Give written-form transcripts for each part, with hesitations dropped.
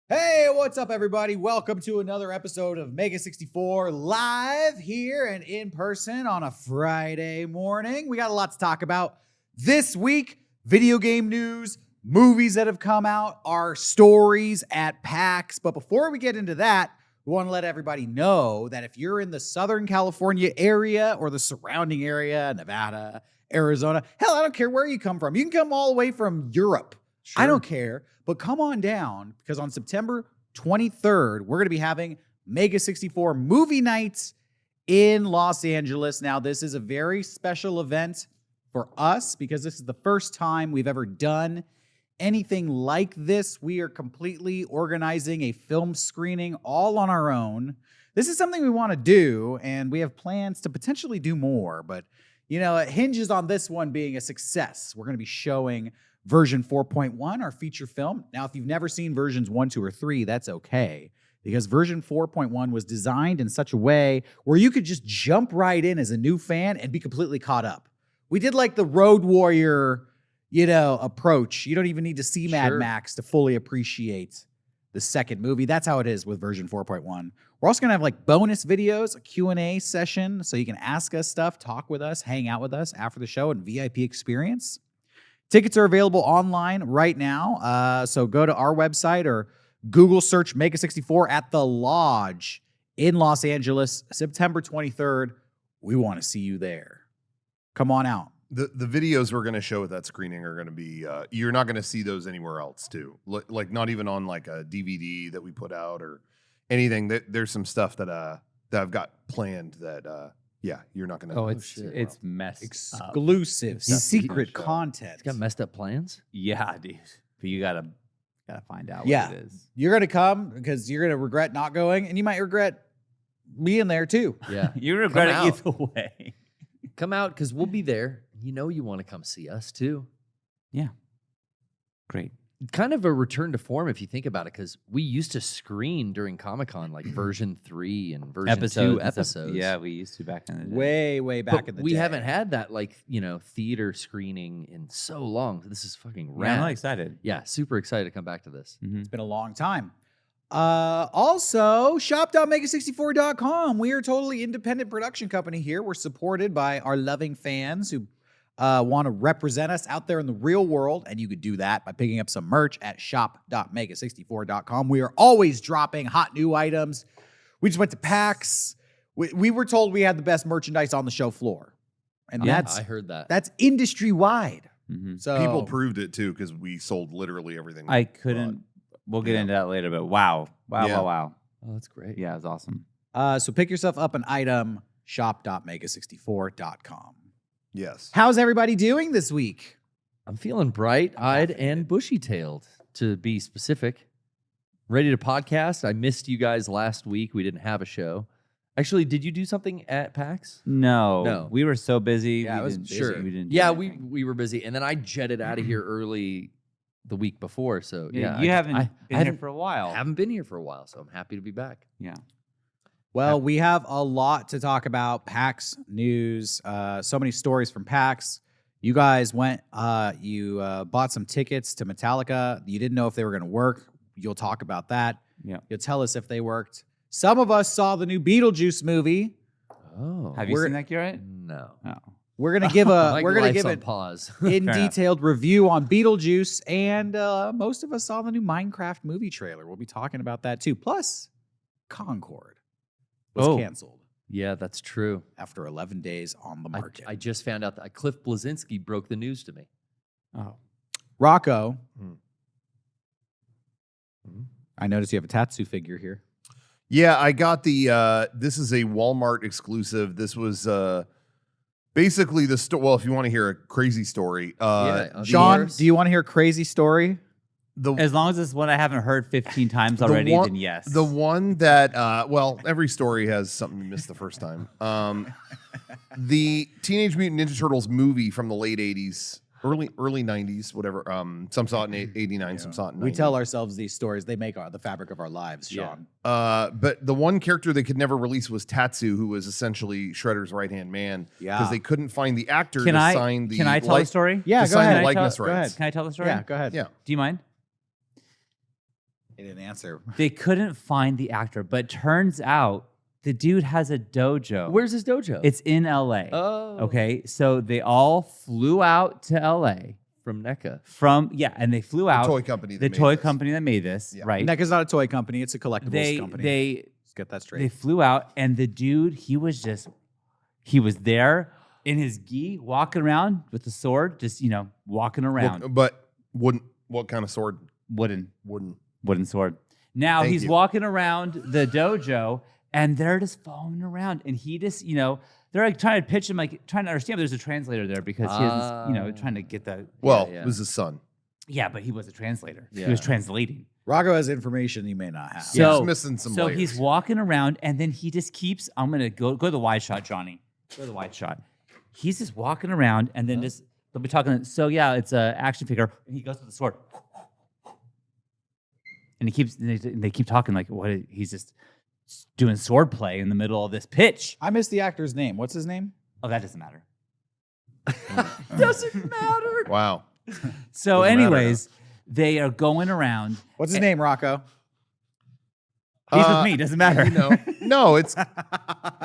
Hey, what's up, everybody? Welcome to another episode of Mega64 live here and in person on a Friday morning. We got a lot to talk about this week. Video game news, movies that have come out, our stories at PAX. But before we get into that, we want to let everybody know that if you're in the Southern California area or the surrounding area, Nevada, Arizona, hell, I don't care where you come from. You can come all the way from Europe. Sure. I don't care. But come on down, because on September 23rd, we're going to be having Mega64 movie nights in Los Angeles. Now, this is a very special event for us because this is the first time we've ever done anything like this. We are completely organizing a film screening all on our own. This is something we want to do, and we have plans to potentially do more. But, you know, it hinges on this one being a success. We're going to be showing version 4.1, our feature film. Now, if you've never seen versions 1, 2, or 3, that's okay, because version 4.1 was designed in such a way where you could just jump right in as a new fan and be completely caught up. We did like the Road Warrior, approach. You don't even need to see Mad Max to fully appreciate the second movie. That's how it is with version 4.1. We're also going to have like bonus videos, a Q&A session, so you can ask us stuff, talk with us, hang out with us after the show, and VIP experience. Tickets are available online right now, so go to our website or Google search Mega64 at the Lodge in Los Angeles, September 23rd. We want to see you there. Come on out. The videos we're going to show at that screening are going to be, you're not going to see those anywhere else too. Like not even on like a DVD that we put out or anything. There's some stuff that I've got planned that yeah, you're not gonna. Oh, it's messed exclusive, secret content. It's got messed up plans. Yeah, dude. But you gotta find out what it is. You're gonna come because you're gonna regret not going, and you might regret being there too. Yeah, you regret it either way. Come out because we'll be there. You know you want to come see us too. Yeah, great. Kind of a return to form if you think about it, because we used to screen during Comic-Con like version 3 and version 2 episodes. Yeah, we used to back in the day. Way back in the day. We haven't had that theater screening in so long. This is fucking rad. Yeah, I'm excited. Yeah, super excited to come back to this. Mm-hmm. It's been a long time. Also, shop.mega64.com. We are a totally independent production company here. We're supported by our loving fans who want to represent us out there in the real world, and you could do that by picking up some merch at shop.mega64.com. We are always dropping hot new items. We just went to PAX. We were told we had the best merchandise on the show floor, and I heard that. That's industry wide. Mm-hmm. So people proved it too because we sold literally everything. I couldn't. We'll get into that later, but wow. Oh, that's great. Yeah, it's awesome. So pick yourself up an item. Shop.mega64.com. Yes. How's everybody doing this week? I'm feeling bright-eyed and bushy-tailed, to be specific. Ready to podcast. I missed you guys last week. We didn't have a show. Actually, did you do something at PAX? No. We were so busy. Yeah, we didn't we were busy. And then I jetted out of here early the week before. So, yeah. You haven't been here for a while. I haven't been here for a while, so I'm happy to be back. Yeah. Well, we have a lot to talk about. PAX news, so many stories from PAX. You guys went, you bought some tickets to Metallica. You didn't know if they were going to work. You'll talk about that. Yeah. You'll tell us if they worked. Some of us saw the new Beetlejuice movie. Oh. Have you seen that, Garrett? No. Oh. We're gonna give a pause. in detailed review on Beetlejuice, and most of us saw the new Minecraft movie trailer. We'll be talking about that too. Plus, Concord was canceled. Yeah, that's true. After 11 days on the market. I just found out that Cliff Bleszinski broke the news to me. Oh. Rocco, I noticed you have a Tatsu figure here. Yeah, I got the, this is a Walmart exclusive. This was basically the story. Well, if you want to hear a crazy story. Sean, do you want to hear a crazy story? As long as it's one I haven't heard 15 times already, then yes. The one that, well, every story has something you missed the first time. The Teenage Mutant Ninja Turtles movie from the late 80s, early 90s, whatever. Some saw it in 89, some saw it in 90. We tell ourselves these stories. They make the fabric of our lives, Sean. But the one character they could never release was Tatsu, who was essentially Shredder's right-hand man. Yeah. Because they couldn't find the actor to sign the... Can I tell the story? Yeah, to go sign ahead. the likeness Go rights. ahead. Can I tell the story? Yeah, go ahead. Yeah. Do you mind? He didn't answer. They couldn't find the actor, but turns out the dude has a dojo. Where's his dojo? It's in LA. oh, Okay, so they all flew out to LA from NECA. and they flew The out. toy company. The that made toy this. company that made this, Yeah. right? NECA's not a toy company; it's a collectibles company. Let's get that straight. They flew out, and the dude, he was there in his gi, walking around with the sword, just walking around. But what kind of sword? Wooden sword. Now Thank he's you. walking around the dojo, and they're just following around, and he just, they're like trying to pitch him, like trying to understand. But there's a translator there because he has, trying to get the. Well, yeah. it was his son. Yeah, but he was a translator. Yeah. He was translating. Rocco has information you may not have. Yeah, he's missing some So layers. he's walking around, and then he just keeps. I'm gonna go to the wide shot, Johnny. Go to the wide shot. He's just walking around, and then just they'll be talking. So yeah, it's an action figure, and he goes with the sword, and they keep talking like he's just doing sword play in the middle of this pitch. I missed the actor's name. What's his name? Oh, that doesn't matter. Doesn't matter. Wow. So, Doesn't matter anyways, they are going around. What's his name, Rocco? He's with me. Doesn't matter. No, it's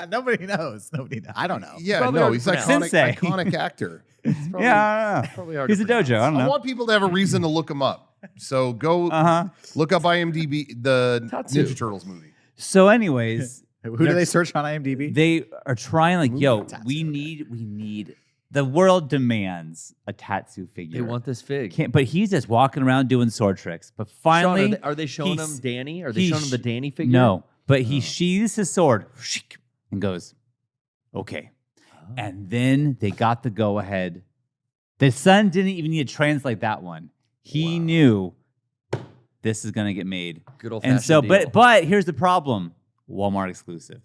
Nobody knows. I don't know. yeah, Probably no, hard he's to iconic, pronounce. Sensei. iconic actor. Yeah, I don't know. Probably hard He's to a dojo. I don't I know. want people to have a reason to look him up. So go look up IMDb, the Tatsu. Ninja Turtles movie. So, anyways, Who do they search on IMDb? they are trying like, yo, Tatsu. we need. The world demands a Tatsu figure. They want this fig. But he's just walking around doing sword tricks. But finally, Sean, are they showing he's- him Danny? Are they he showing him the sh- Danny figure? No, but he sheathes his sword and goes, okay. And then they got the go ahead. The son didn't even need to translate that one. He knew this is going to get made. Good old And fashioned so, deal. but here's the problem: Walmart exclusive.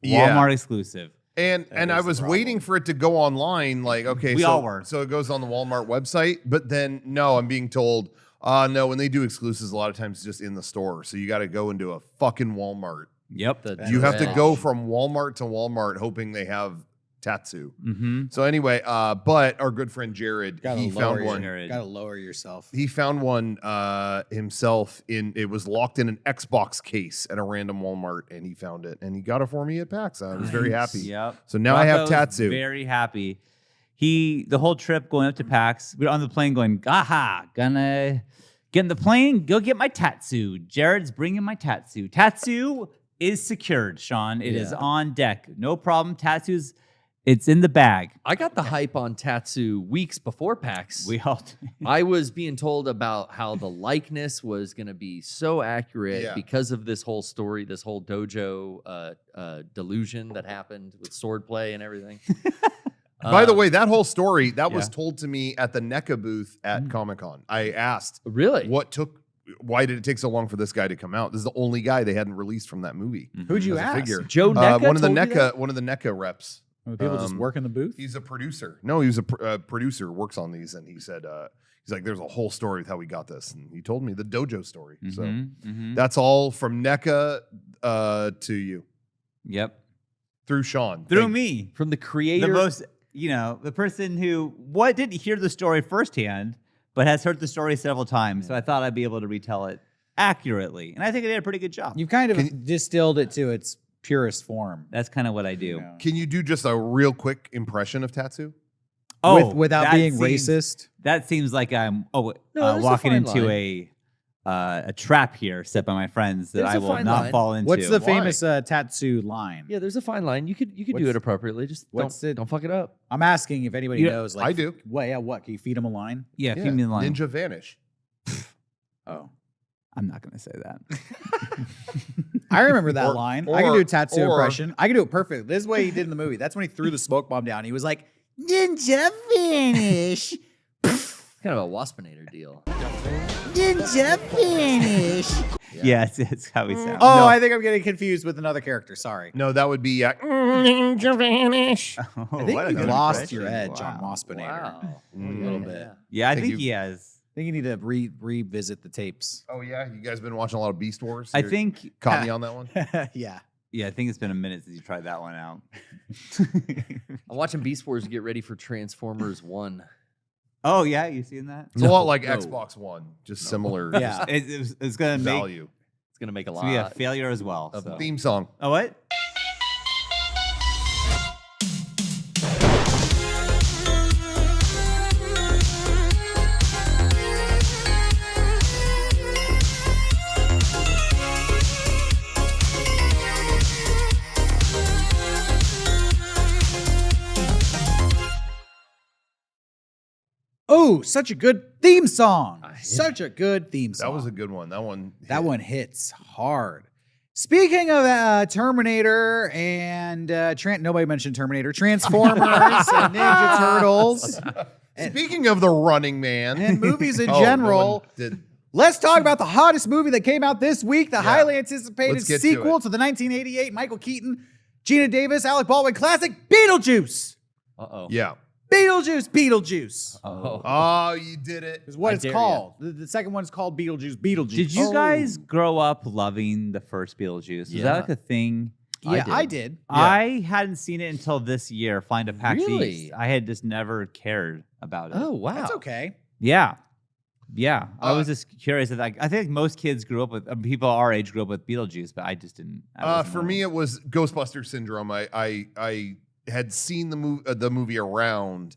Yeah. Walmart exclusive. And I is the was problem. waiting for it to go online. Like, okay, We so, all were. so it goes on the Walmart website, but then no, I'm being told, no, when they do exclusives, a lot of times it's just in the store. So you got to go into a fucking Walmart. Yep. You have to Edge. go from Walmart to Walmart hoping they have Tatsu. Mm-hmm. So anyway, but our good friend Jared, he found one. Gotta lower yourself. He found one himself it was locked in an Xbox case at a random Walmart, and he found it and he got it for me at PAX. I was very happy. Yep. So now I have Rocco's Tatsu. Very happy. The whole trip going up to PAX, we were on the plane going, gonna get in the plane, go get my Tatsu. Jared's bringing my Tatsu. Tatsu is secured, Sean. It is Yeah. on deck. No problem. It's in the bag. I got the hype on Tatsu weeks before PAX. We all I was being told about how the likeness was going to be so accurate Yeah. because of this whole story, this whole dojo delusion that happened with swordplay and everything. By the way, that whole story that was Yeah. told to me at the NECA booth at Comic-Con. I asked, Really? why did it take so long for this guy to come out? This is the only guy they hadn't released from that movie. Who'd you as a ask? figure. Joe NECA one of the told you that? NECA reps. People just work in the booth. He's a producer. No, he was a producer, works on these, and he said he's like, there's a whole story with how we got this, and he told me the dojo story. So Mhm. that's all from NECA to you Yep. through Sean. Through Thank- me. From the creator. The most, the person who didn't hear the story firsthand, but has heard the story several times. So I thought I'd be able to retell it accurately. And I think I did a pretty good job. You've kind of distilled it to its purest form. That's kind of what I do. you know. Can you do just a real quick impression of Tatsu? Without that being seems- racist. That seems like I'm there's a walking fine into line. a trap here set by my friends that There's I a will fine not line. fall into. What's the Why? famous Tatsu line? Yeah, there's a fine line. You could do What's- it appropriately. Just what's don't, it- don't fuck it up. I'm asking if anybody You- knows. Like, I do. What? Can you feed him a line? Yeah, feed me the line. Ninja Vanish. Oh, I'm not going to say that. I remember that Or- line. I can do a Tatsu or- impression. I can do it perfect. This is what he did in the movie. That's when he threw the smoke bomb down. He was like, "Ninja finish, Kind of a Waspinator deal. ninja finish." Yeah, it's how we sound. Oh, No. I think I'm getting confused with another character. Sorry. No, that would be Ninja Vanish. I think you've lost your edge on Waspinator. Wow. A little bit. Yeah, I Think think you- he has. I think you need to revisit the tapes. Oh yeah, you guys been watching a lot of Beast Wars? I You think. caught me on that one. Yeah. Yeah, I think it's been a minute since you tried that one out. I'm watching Beast Wars get ready for Transformers 1. Oh yeah, you seen that? It's a lot like No. Xbox One, just similar. Yeah. It's gonna make value. It's gonna make a it's lot. gonna be a failure as well. of so. Theme song. Oh what? Oh, such a good theme song. I hate Such a good theme song. That was a good one. That one. That one hits hard. Speaking of Terminator and nobody mentioned Terminator, Transformers and Ninja Turtles Speaking of the Running Man and movies in Oh, no general, one did. let's talk about the hottest movie that came out this week, the highly anticipated Let's get to sequel it. to the 1988 Michael Keaton, Gina Davis, Alec Baldwin classic, Beetlejuice. Uh-oh. Yeah. Beetlejuice. Oh. Oh, you did it. Is what I it's dare called. The second one's called Beetlejuice. Did you guys grow up loving the first Beetlejuice? Was Yeah. that like a thing? Yeah, I I did. did. I hadn't seen it until this year. Find a PAX Really? East. I had just never cared about it. Oh, wow. That's okay. Yeah. Yeah. I Uh, was just curious. That I think most kids grew up with, people our age grew up with Beetlejuice, but I just didn't. For me, it was Ghostbuster syndrome. I had seen the movie around,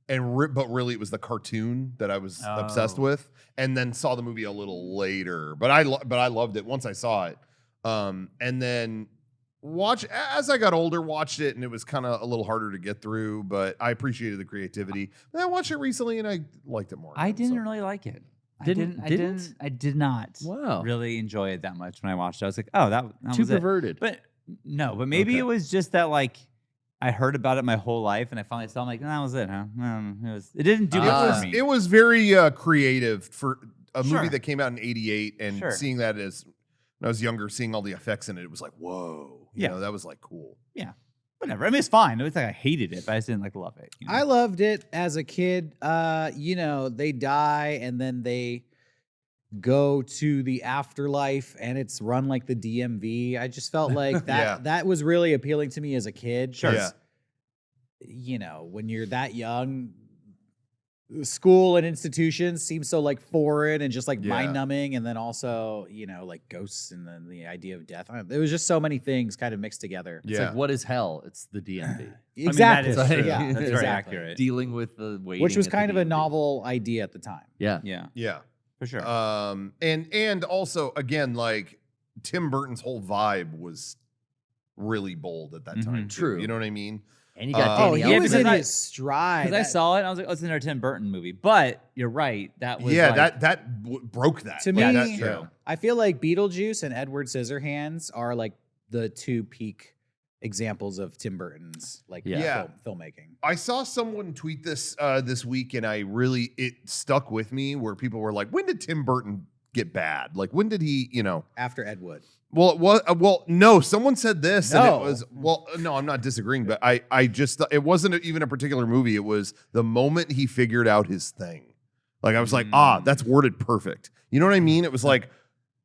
but really it was the cartoon that I was obsessed Oh. with, and then saw the movie a little later. But I loved it once I saw it, and then as I got older, watched it, and it was kind of a little harder to get through. But I appreciated the creativity. And I watched it recently, and I liked it more. I again, didn't so. really like it. Didn't? I did not Wow. really enjoy it that much when I watched it. I was like, oh, that Too was it. perverted. But no, but maybe Okay. it was just that like I heard about it my whole life, and I finally saw. I'm like, that was it, huh? It didn't do much for me. It was very creative for a movie Sure. that came out in '88, and Sure. seeing that as when I was younger, seeing all the effects in it, it was like, whoa, you Yeah. know, that was like cool. Whatever. I mean, it's fine. It was like I hated it, but I just didn't like love it. you know? I loved it as a kid. They die and then they go to the afterlife and it's run like the DMV. I just felt like that was really appealing to me as a kid. Sure. 'cause, when you're that young, school and institutions seem so like foreign and just like Yeah. mind numbing. And then also, like ghosts and then the idea of death. There was just so many things kind of mixed together. It's like, what is hell? It's the DMV. Exactly. that is true. Yeah, That's very exactly. accurate. Dealing with the waiting. Which was at the kind of a DMV. novel idea at the time. Yeah. Yeah, Yeah. for sure. And also again, like Tim Burton's whole vibe was really bold at that time. Mhm. too. True. You know what I mean? And you got Oh, Danny he Yeah, was because in I- his stride. Because I That- saw it, and I was like, "Oh, it's another Tim Burton movie." But you're right. That was Yeah, like, that broke that. To Like, me, that's true. I feel like Beetlejuice and Edward Scissorhands are like the two peak examples of Tim Burton's Yeah. filmmaking. I saw someone tweet this this week, and it stuck with me. Where people were like, "When did Tim Burton get bad? Like, when did he? You know?" After Ed Wood. Well, no. Someone said this, and No. it was no. I'm not disagreeing, but I just it wasn't even a particular movie. It was the moment he figured out his thing. Like I was like, that's worded perfect. You know what I mean? It was like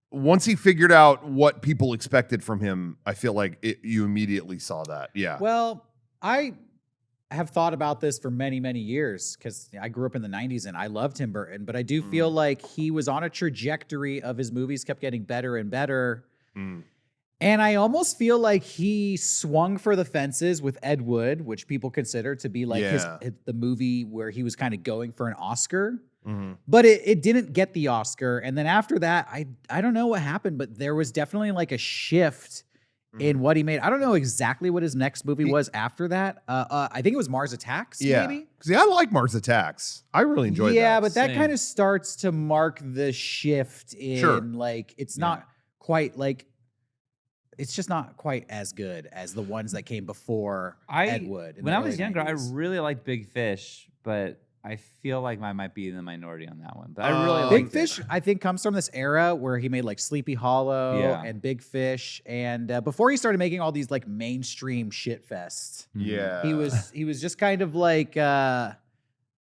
once he figured out what people expected from him, I feel like you immediately saw that. Yeah. Well, I have thought about this for many, many years because I grew up in the 90s and I loved Tim Burton, but I do feel like he was on a trajectory of his movies kept getting better and better. Mm. And I almost feel like he swung for the fences with Ed Wood, which people consider to be like Yeah. the movie where he was kind of going for an Oscar. Mhm. But it didn't get the Oscar. And then after that, I don't know what happened, but there was definitely like a shift in what he made. I don't know exactly what his next movie was after that. I think it was Mars Attacks, Yeah. maybe? See, I like Mars Attacks. I really enjoyed that. Yeah, but that Same. kind of starts to mark the shift in Sure. like it's not quite like it's just not quite as good as the ones that came before Ed Wood. in When the I was early younger, 90s. I really liked Big Fish, but I feel like I might be in the minority on that one. But I really Big liked Fish, I think, comes from this era where he made like Sleepy Hollow Yeah. and Big Fish, and before he started making all these like mainstream shit fests, Yeah. he was just kind of like I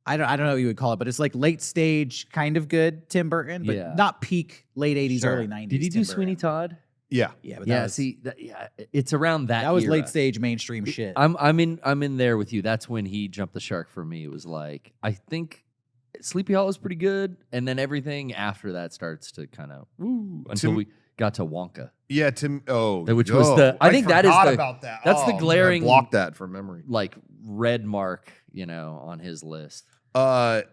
don't know what you would call it, but it's like late stage kind of good Tim Burton, but Yeah. not peak late 80s, Sure. early 90s. Did he do Tim Sweeney Burton. Todd? Yeah. Yeah, but Yeah. It's around that. that was era. late stage mainstream shit. I'm in there with you. That's when he jumped the shark for me. It was like I think Sleepy Hollow is pretty good, and then everything after that starts to kind of until we got to Wonka. Yeah, Which was the I think that is forgot the about that. that's the Man, glaring I blocked that from memory. like red mark, on his list.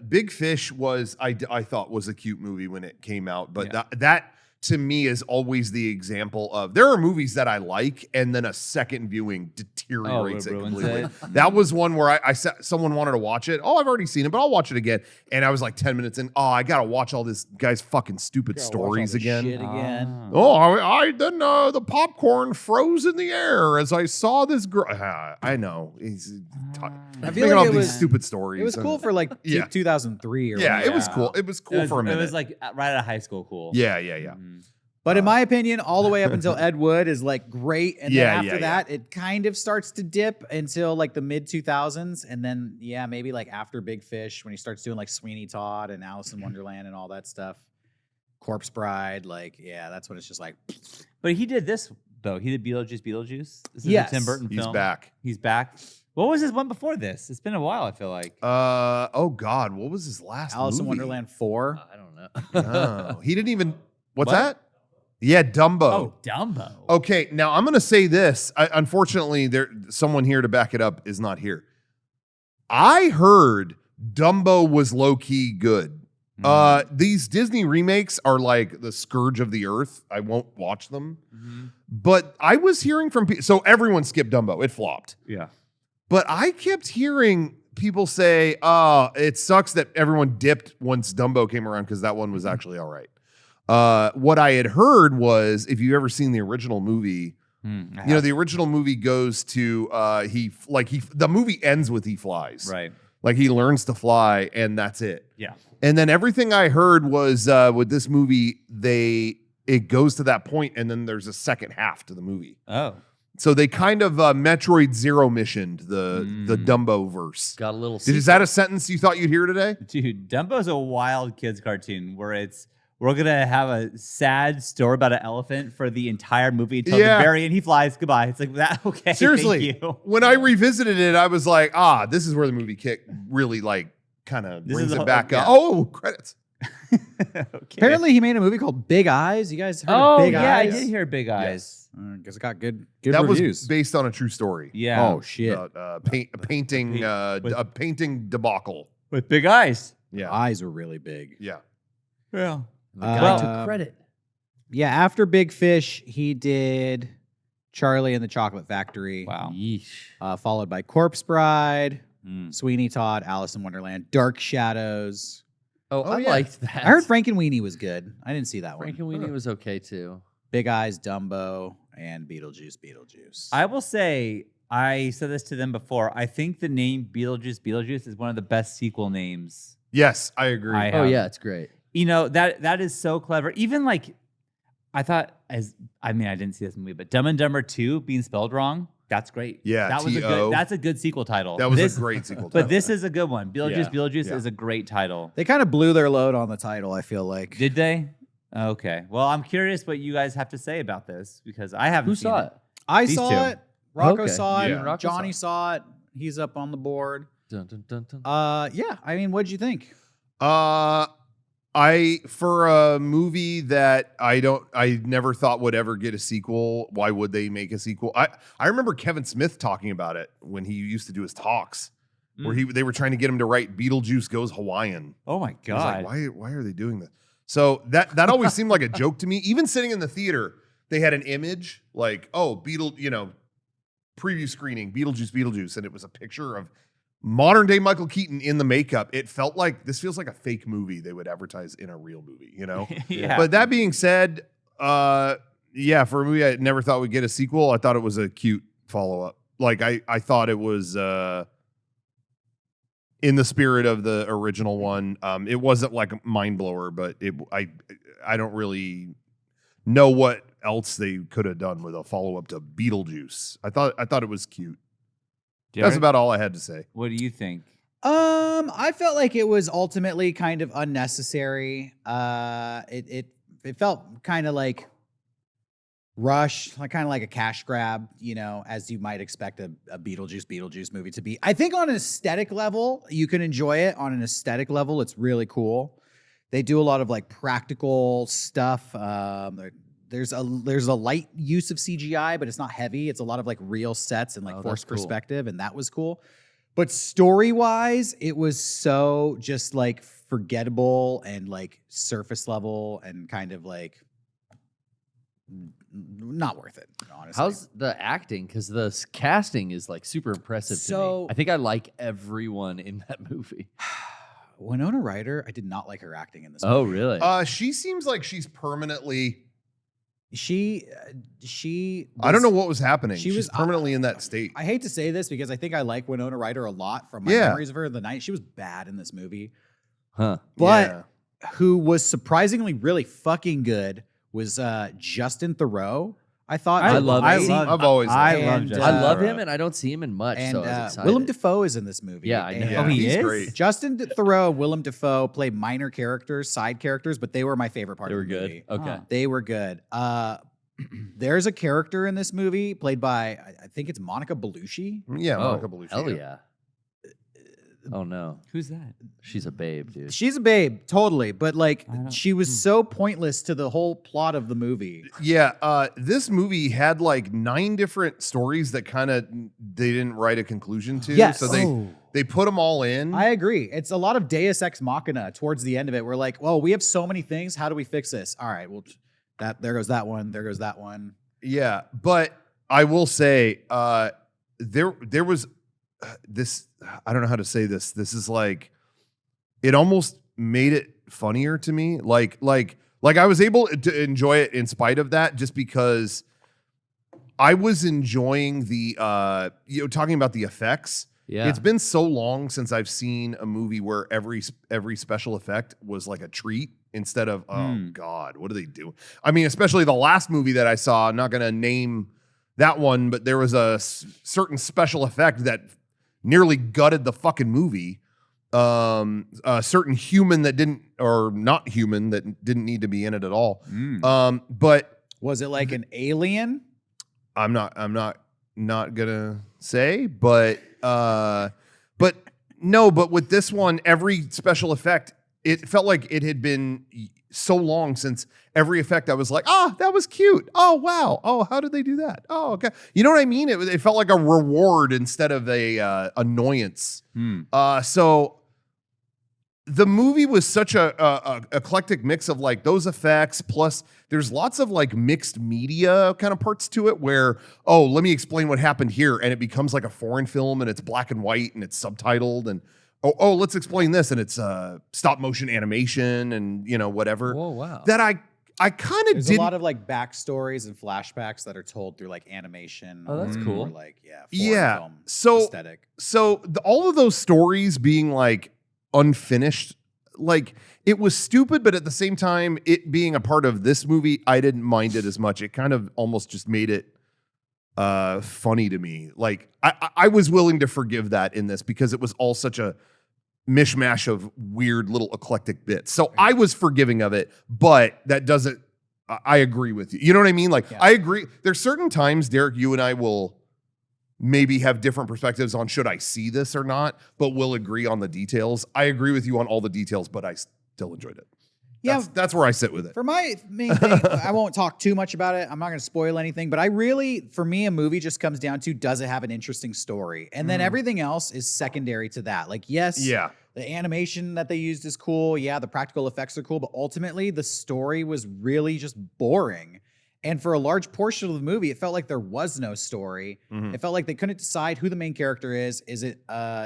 Big Fish was I thought was a cute movie when it came out, but that to me is always the example of there are movies that I like and then a second viewing deteriorates it ruins completely. it. That was one where I said someone wanted to watch it. Oh, I've already seen it, but I'll watch it again. And I was like 10 minutes in. Oh, I gotta watch all this guy's fucking stupid stories again. Shit again. Oh, I then the popcorn froze in the air as I saw this girl. I know he's I feel making like all it these was stupid stories. It was cool for like 2003 or yeah, whatever. it was cool. It was cool for a minute. It was like right out of high school cool. Yeah. But in my opinion, all the way up until Ed Wood is like great, and then after that, it kind of starts to dip until like the mid 2000s, and then maybe like after Big Fish when he starts doing like Sweeney Todd and Alice in Wonderland and all that stuff, Corpse Bride, that's when it's just like. But he did this though. He did Beetlejuice. This is Yes. a Tim Burton film. He's back. He's back. What was his one before this? It's been a while. I feel like. Oh God, what was his last? Alice in movie? Wonderland 4. I don't know. Oh, he didn't even. What's What? that? Yeah, Dumbo. Oh, Dumbo. Okay, now I'm going to say this. Unfortunately, someone here to back it up is not here. I heard Dumbo was low key good. These Disney remakes are like the scourge of the earth. I won't watch them. But I was hearing from people. So everyone skipped Dumbo. It flopped. Yeah. But I kept hearing people say, it sucks that everyone dipped once Dumbo came around because that one was actually all right. What I had heard was, if you've ever seen the original movie, the original movie goes to the movie ends with he flies. Right. Like he learns to fly and that's it. Yeah. And then everything I heard was with this movie, it goes to that point and then there's a second half to the movie. Oh. So they kind of Metroid Zero missioned the Dumbo verse. Got a little. Is that a sentence you thought you'd hear today? Dude, Dumbo's a wild kids cartoon where we're gonna have a sad story about an elephant for the entire movie until the very end. He flies. Goodbye. It's like that. Okay. Seriously, thank you. when I revisited it, I was like, this is where the movie kick really like kind of brings it back up. Oh, credits. Okay. Apparently, he made a movie called Big Eyes. You guys heard of Big I Eyes? did hear Big Eyes. Because it got good That reviews. was based on a true story. Yeah. Oh shit! A painting debacle. With big eyes. Yeah. Eyes were really big. Yeah. Yeah. The guy took Uh, credit. Yeah, after Big Fish, he did Charlie and the Chocolate Factory. Wow. Yeesh. Followed by Corpse Bride, Sweeney Todd, Alice in Wonderland, Dark Shadows. Oh, I liked that. I heard Frankenweenie was good. I didn't see that one. Frankenweenie was okay too. Big Eyes, Dumbo, and Beetlejuice. I will say, I said this to them before. I think the name Beetlejuice is one of the best sequel names. Yes, I agree. Oh yeah, it's great. That is so clever. Even like, I thought I didn't see this movie, but Dumb and Dumber 2 being spelled wrong. That's great. Yeah, that was that's a good sequel title. That was a great sequel title. But this is a good one. Beetlejuice is a great title. They kind of blew their load on the title, I feel like. Did they? Okay. Well, I'm curious what you guys have to say about this because I haven't Who seen saw it? I These saw two. it. Rocco Okay. saw it. Yeah. Rocco Johnny saw it. He's up on the board. Dun, dun, dun, dun. Yeah. I mean, what'd you think? For a movie that I never thought would ever get a sequel, why would they make a sequel? I remember Kevin Smith talking about it when he used to do his talks, where they were trying to get him to write Beetlejuice Goes Hawaiian. Oh my I was god! like, why are they doing this? So that always seemed like a joke to me. Even sitting in the theater, they had an image like, preview screening, Beetlejuice, and it was a picture of modern day Michael Keaton in the makeup. It felt like this feels like a fake movie they would advertise in a real movie, Yeah. But that being said, for a movie I never thought would get a sequel, I thought it was a cute follow up. Like I thought it was in the spirit of the original one. It wasn't like a mind blower, but I don't really know what else they could have done with a follow up to Beetlejuice. I thought it was cute. Jared, That's about all I had to say. What do you think? I felt like it was ultimately kind of unnecessary. It felt kind of like rush, like kind of like a cash grab, you know, as you might expect a Beetlejuice movie to be. I think on an aesthetic level, you can enjoy it. On an aesthetic level, it's really cool. They do a lot of like practical stuff. There's a light use of CGI, but it's not heavy. It's a lot of like real sets and like forced perspective, and that was cool. But story-wise, it was so just like forgettable and like surface level and kind of like not worth it, honestly. How's the acting? Because the casting is like super impressive to me. I think I like everyone in that movie. Winona Ryder, I did not like her acting in this Oh, movie. really? She seems like she's permanently. She I don't know what was happening. she She's was- permanently in that state. I hate to say this because I think I like Winona Ryder a lot from my memories of her in the night. She was bad in this movie. Huh. But who was surprisingly really fucking good was Justin Theroux. I thought I love amazing. him. I've always loved I him. love And, Justin I love Theroux. him, and I don't see him in much, And so I was excited. Willem Dafoe is in this movie. Yeah, I know. And Oh, he he's is? great. Justin Theroux and Willem Dafoe play minor characters, side characters, but they were my favorite part They of were the good. movie. Okay. Huh. They were good. There's a character in this movie played by, I think it's Monica Bellucci. Yeah, Oh, Monica Bellucci. hell yeah. Oh, no. Who's that? She's a babe, dude. She's a babe, totally, but like I don't- she was so pointless to the whole plot of the movie. Yeah, this movie had like 9 different stories that kind of they didn't write a conclusion to. Yes. So they put them all in. I agree. It's a lot of Deus Ex Machina towards the end of it. We're like, well, we have so many things. How do we fix this? All right, well, there goes that one. There goes that one. Yeah, but I will say there was this. I don't know how to say this. This is like it almost made it funnier to me. Like I was able to enjoy it in spite of that, just because I was enjoying the talking about the effects. Yeah. It's been so long since I've seen a movie where every special effect was like a treat instead of, oh God, what do they do? I mean, especially the last movie that I saw, I'm not going to name that one, but there was a certain special effect that nearly gutted the fucking movie. A certain human that didn't, or not human, that didn't need to be in it at all. But Was it like an alien? I'm not gonna say, but with this one, every special effect, it felt like it had been so long since every effect I was like, that was cute. Oh, wow. Oh, how did they do that? Oh, okay. You know what I mean? It felt like a reward instead of a annoyance. So the movie was such a eclectic mix of like those effects, plus there's lots of like mixed media kind of parts to it where, oh, let me explain what happened here. And it becomes like a foreign film and it's black and white and it's subtitled, and oh, let's explain this, and it's stop motion animation and whatever. Whoa, wow. That I kind of There's did. a lot of like backstories and flashbacks that are told through like animation. Oh, that's or, cool. Like foreign film So aesthetic. all of those stories being like unfinished, like it was stupid, but at the same time, it being a part of this movie, I didn't mind it as much. It kind of almost just made it funny to me. Like I was willing to forgive that in this because it was all such a mishmash of weird little eclectic bits. So I was forgiving of it, but that doesn't, I agree with you. You know what I mean? Like I agree. There's certain times, Derek, you and I will maybe have different perspectives on should I see this or not, but we'll agree on the details. I agree with you on all the details, but I still enjoyed it. That's where I sit with it. For my main thing, I won't talk too much about it. I'm not going to spoil anything, but for me, a movie just comes down to, does it have an interesting story? And then everything else is secondary to that. Like, yes, the animation that they used is cool. Yeah, the practical effects are cool, but ultimately the story was really just boring. And for a large portion of the movie, it felt like there was no story. It felt like they couldn't decide who the main character is. Is it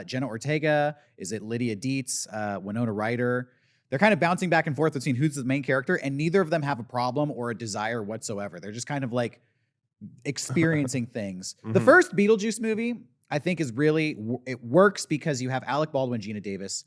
Jenna Ortega? Is it Lydia Dietz? Winona Ryder? They're kind of bouncing back and forth between who's the main character, and neither of them have a problem or a desire whatsoever. They're just kind of like experiencing things. The first Beetlejuice movie, I think, is really, it works because you have Alec Baldwin, Gina Davis,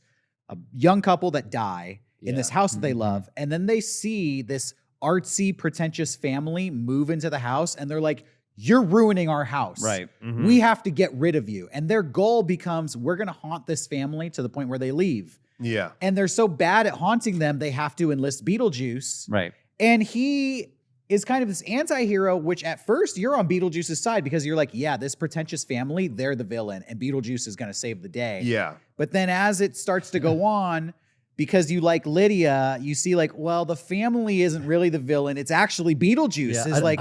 a young couple that die in this house that they love, and then they see this artsy, pretentious family move into the house, and they're like, you're ruining our house. Right. We have to get rid of you. And their goal becomes, we're going to haunt this family to the point where they leave. Yeah. And they're so bad at haunting them, they have to enlist Beetlejuice. Right. And he is kind of this anti-hero, which at first you're on Beetlejuice's side because you're like, yeah, this pretentious family, they're the villain, and Beetlejuice is going to save the day. Yeah. But then as it starts to go on, because you like Lydia, you see like, well, the family isn't really the villain. It's actually Beetlejuice. Yeah, Is like,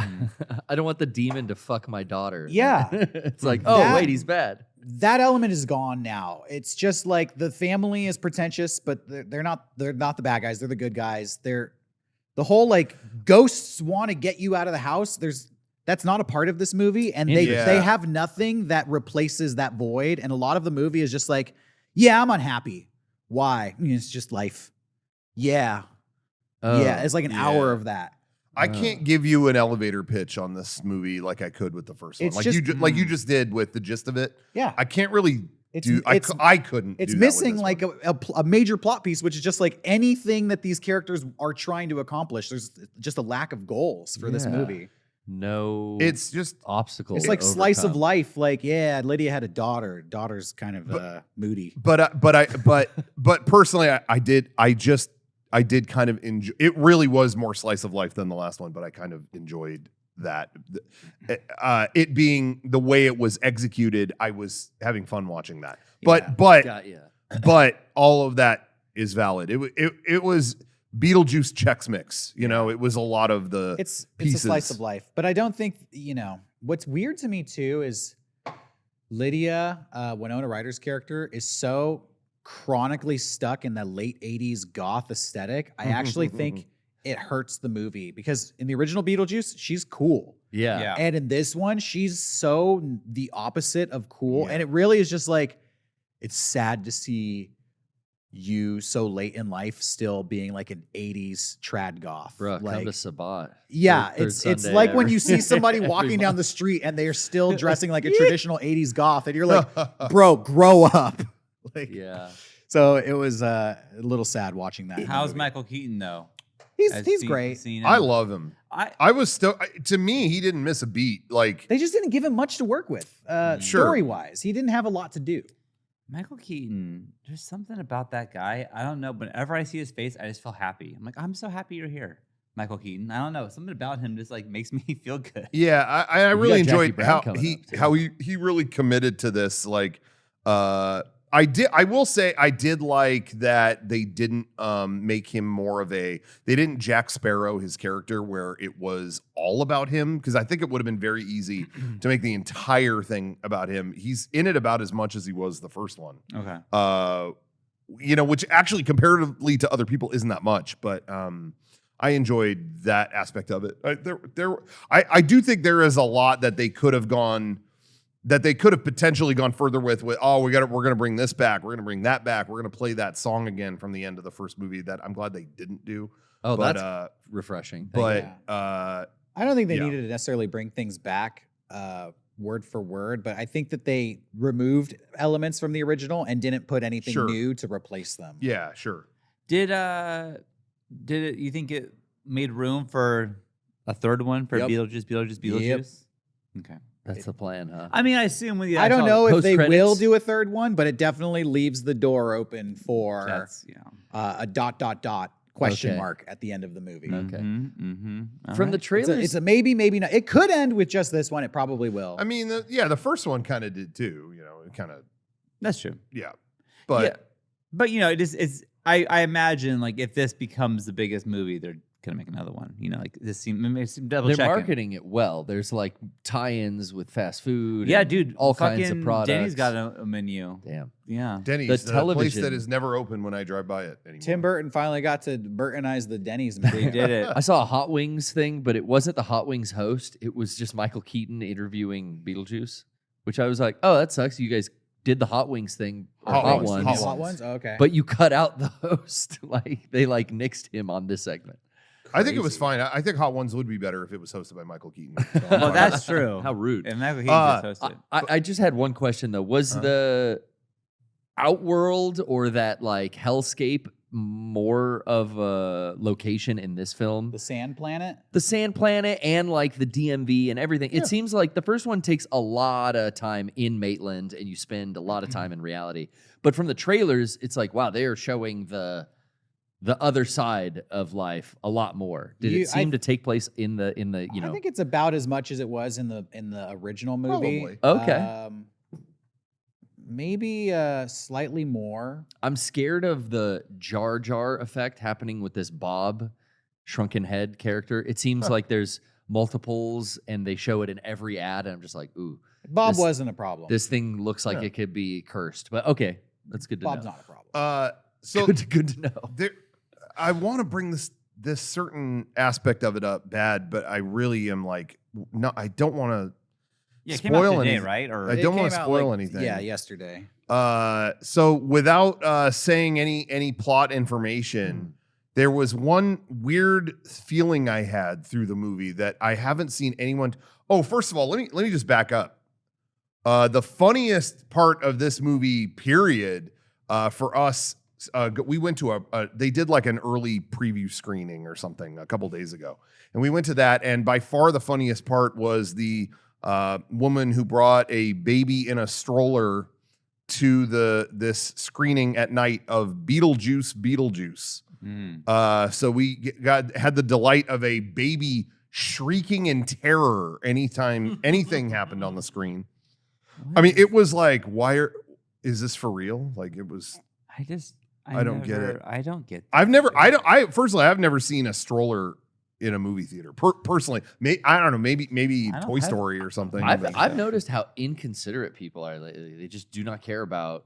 I don't want the demon to fuck my daughter. Yeah. It's like, oh, That- wait, he's bad. that element is gone now. It's just like the family is pretentious, but they're not the bad guys. They're the good guys. They're the whole like ghosts want to get you out of the house. That's not a part of this movie, and they Yeah. have nothing that replaces that void. And a lot of the movie is just like, yeah, I'm unhappy. Why? I mean, it's just life. Yeah. Oh, Yeah. It's like an hour of that. I can't give you an elevator pitch on this movie like I could with the first one. It's Like just- like you just did with the gist of it. Yeah. I can't really It's- I couldn't. It's do that with missing this like one. a major plot piece, which is just like anything that these characters are trying to accomplish. There's just a lack of goals for this Yeah. movie. No It's just obstacles. It's like to slice of overcome. life. Like, yeah, Lydia had a daughter. Daughter's kind of moody. but personally I did kind of enjoy it. Really was more slice of life than the last one, but I kind of enjoyed that. It being the way it was executed, I was having fun watching that. But but all of that is valid. It was Beetlejuice Chex Mix. You know, it was a lot of the It's pieces. a slice of life. But I don't think, what's weird to me too is Lydia, Winona Ryder's character, is so chronically stuck in the late 80s goth aesthetic. I actually think it hurts the movie because in the original Beetlejuice, she's cool. Yeah. And in this one, she's so the opposite of cool. Yeah. And it really is just like, it's sad to see you so late in life still being like an 80s trad goth. Bro, like, come to Sabat. yeah, Third it's Sunday like when every- you see somebody every walking down month. the street and they are still dressing like a traditional 80s goth, and you're like, bro, grow up. Like, Yeah. so it was a little sad watching that. in the How's movie. Michael Keaton though? He's great. I love him. I I was still to me he didn't miss a beat. Like They just didn't give him much to work with, Sure. story wise. He didn't have a lot to do. Michael Keaton. There's something about that guy. I don't know. But whenever I see his face, I just feel happy. I'm like, I'm so happy you're here, Michael Keaton. I don't know. Something about him just like makes me feel good. yeah, I really got Jackie enjoyed Brown how coming he up, too. how he really committed to this. Like I will say I did like that they didn't make him more of they didn't Jack Sparrow his character where it was all about him, because I think it would have been very easy to make the entire thing about him. He's in it about as much as he was the first one. Okay. Which actually comparatively to other people isn't that much, but I enjoyed that aspect of it. I do think there is a lot that they could have potentially gone further with we're going to bring this back, we're going to bring that back, we're going to play that song again from the end of the first movie that I'm glad they didn't do. Oh, But, that's refreshing. But I don't think they Yeah. needed to necessarily bring things back word for word, but I think that they removed elements from the original and didn't put anything Sure. new to replace them. yeah, sure. Did it? You think it made room for a third one for Yep. Beetlejuice? Okay. That's the plan, huh? I mean, I assume with the I don't actual- know if they will post-credits? do a third one, but it definitely leaves the door open for That's a ... question Okay. mark at the end of the movie. Okay. Mm-hmm. From the It's trailers, a maybe, maybe not. It could end with just this one. It probably will. I mean, the first one kind of did too. It kind of That's true. but yeah. But it's. I imagine like if this becomes the biggest movie, they're gonna make another one. Like this seems double they're checking. marketing it well. There's like tie-ins with fast food. Yeah, and dude. all kinds of fucking products. Denny's got a menu. Damn. Yeah. Denny's, The the place television- that is never open when I drive by it anymore. Tim Burton finally got to Burtonize the Denny's They menu. did it. I saw a Hot Wings thing, but it wasn't the Hot Wings host. It was just Michael Keaton interviewing Beetlejuice, which I was like, oh, that sucks. You guys did the Hot Wings thing, or Hot Hot Ones, Ones, Hot Hot Ones. ones? Oh, okay. but you cut out the host. Like they nixed him on this segment. I think it was Crazy. fine. I think Hot Ones would be better if it was hosted by Michael Keaton. Well, that's true. How rude. And Michael Keaton just hosted. I just had one question though. Was the Outworld or that like hellscape more of a location in this film? the Sand Planet? The Sand Planet and like the DMV and everything. It seems like the first one takes a lot of time in Maitland and you spend a lot of time in reality. But from the trailers, it's like, wow, they are showing the the other side of life a lot more. Did it seem to take place in the I think it's about as much as it was in the original movie. Probably. Okay. Maybe slightly more. I'm scared of the Jar Jar effect happening with this Bob shrunken head character. It seems like there's multiples and they show it in every ad, and I'm just like, ooh. Bob wasn't a problem. This thing looks like it could be cursed. But okay, that's good to Bob's know. not a problem. So Good to know. I want to bring this certain aspect of it up bad, but I really am like, no, I don't want to. Yeah, it came out spoil today, anything. right? Or I It don't want came to out, spoil like, anything. Yeah, yesterday. So without saying any plot information, there was one weird feeling I had through the movie that I haven't seen anyone. Oh, first of all, let me just back up. The funniest part of this movie, period, for us, we went to they did like an early preview screening or something a couple days ago, and we went to that. And by far the funniest part was the woman who brought a baby in a stroller to this screening at night of Beetlejuice. So we had the delight of a baby shrieking in terror anytime anything happened on the screen. I mean, it was like, is this for real? Like, it was. I don't get it. I don't get. Firstly, I've never seen a stroller in a movie theater. Personally, I don't know. Maybe Toy Story or something. I've noticed how inconsiderate people are lately. They just do not care about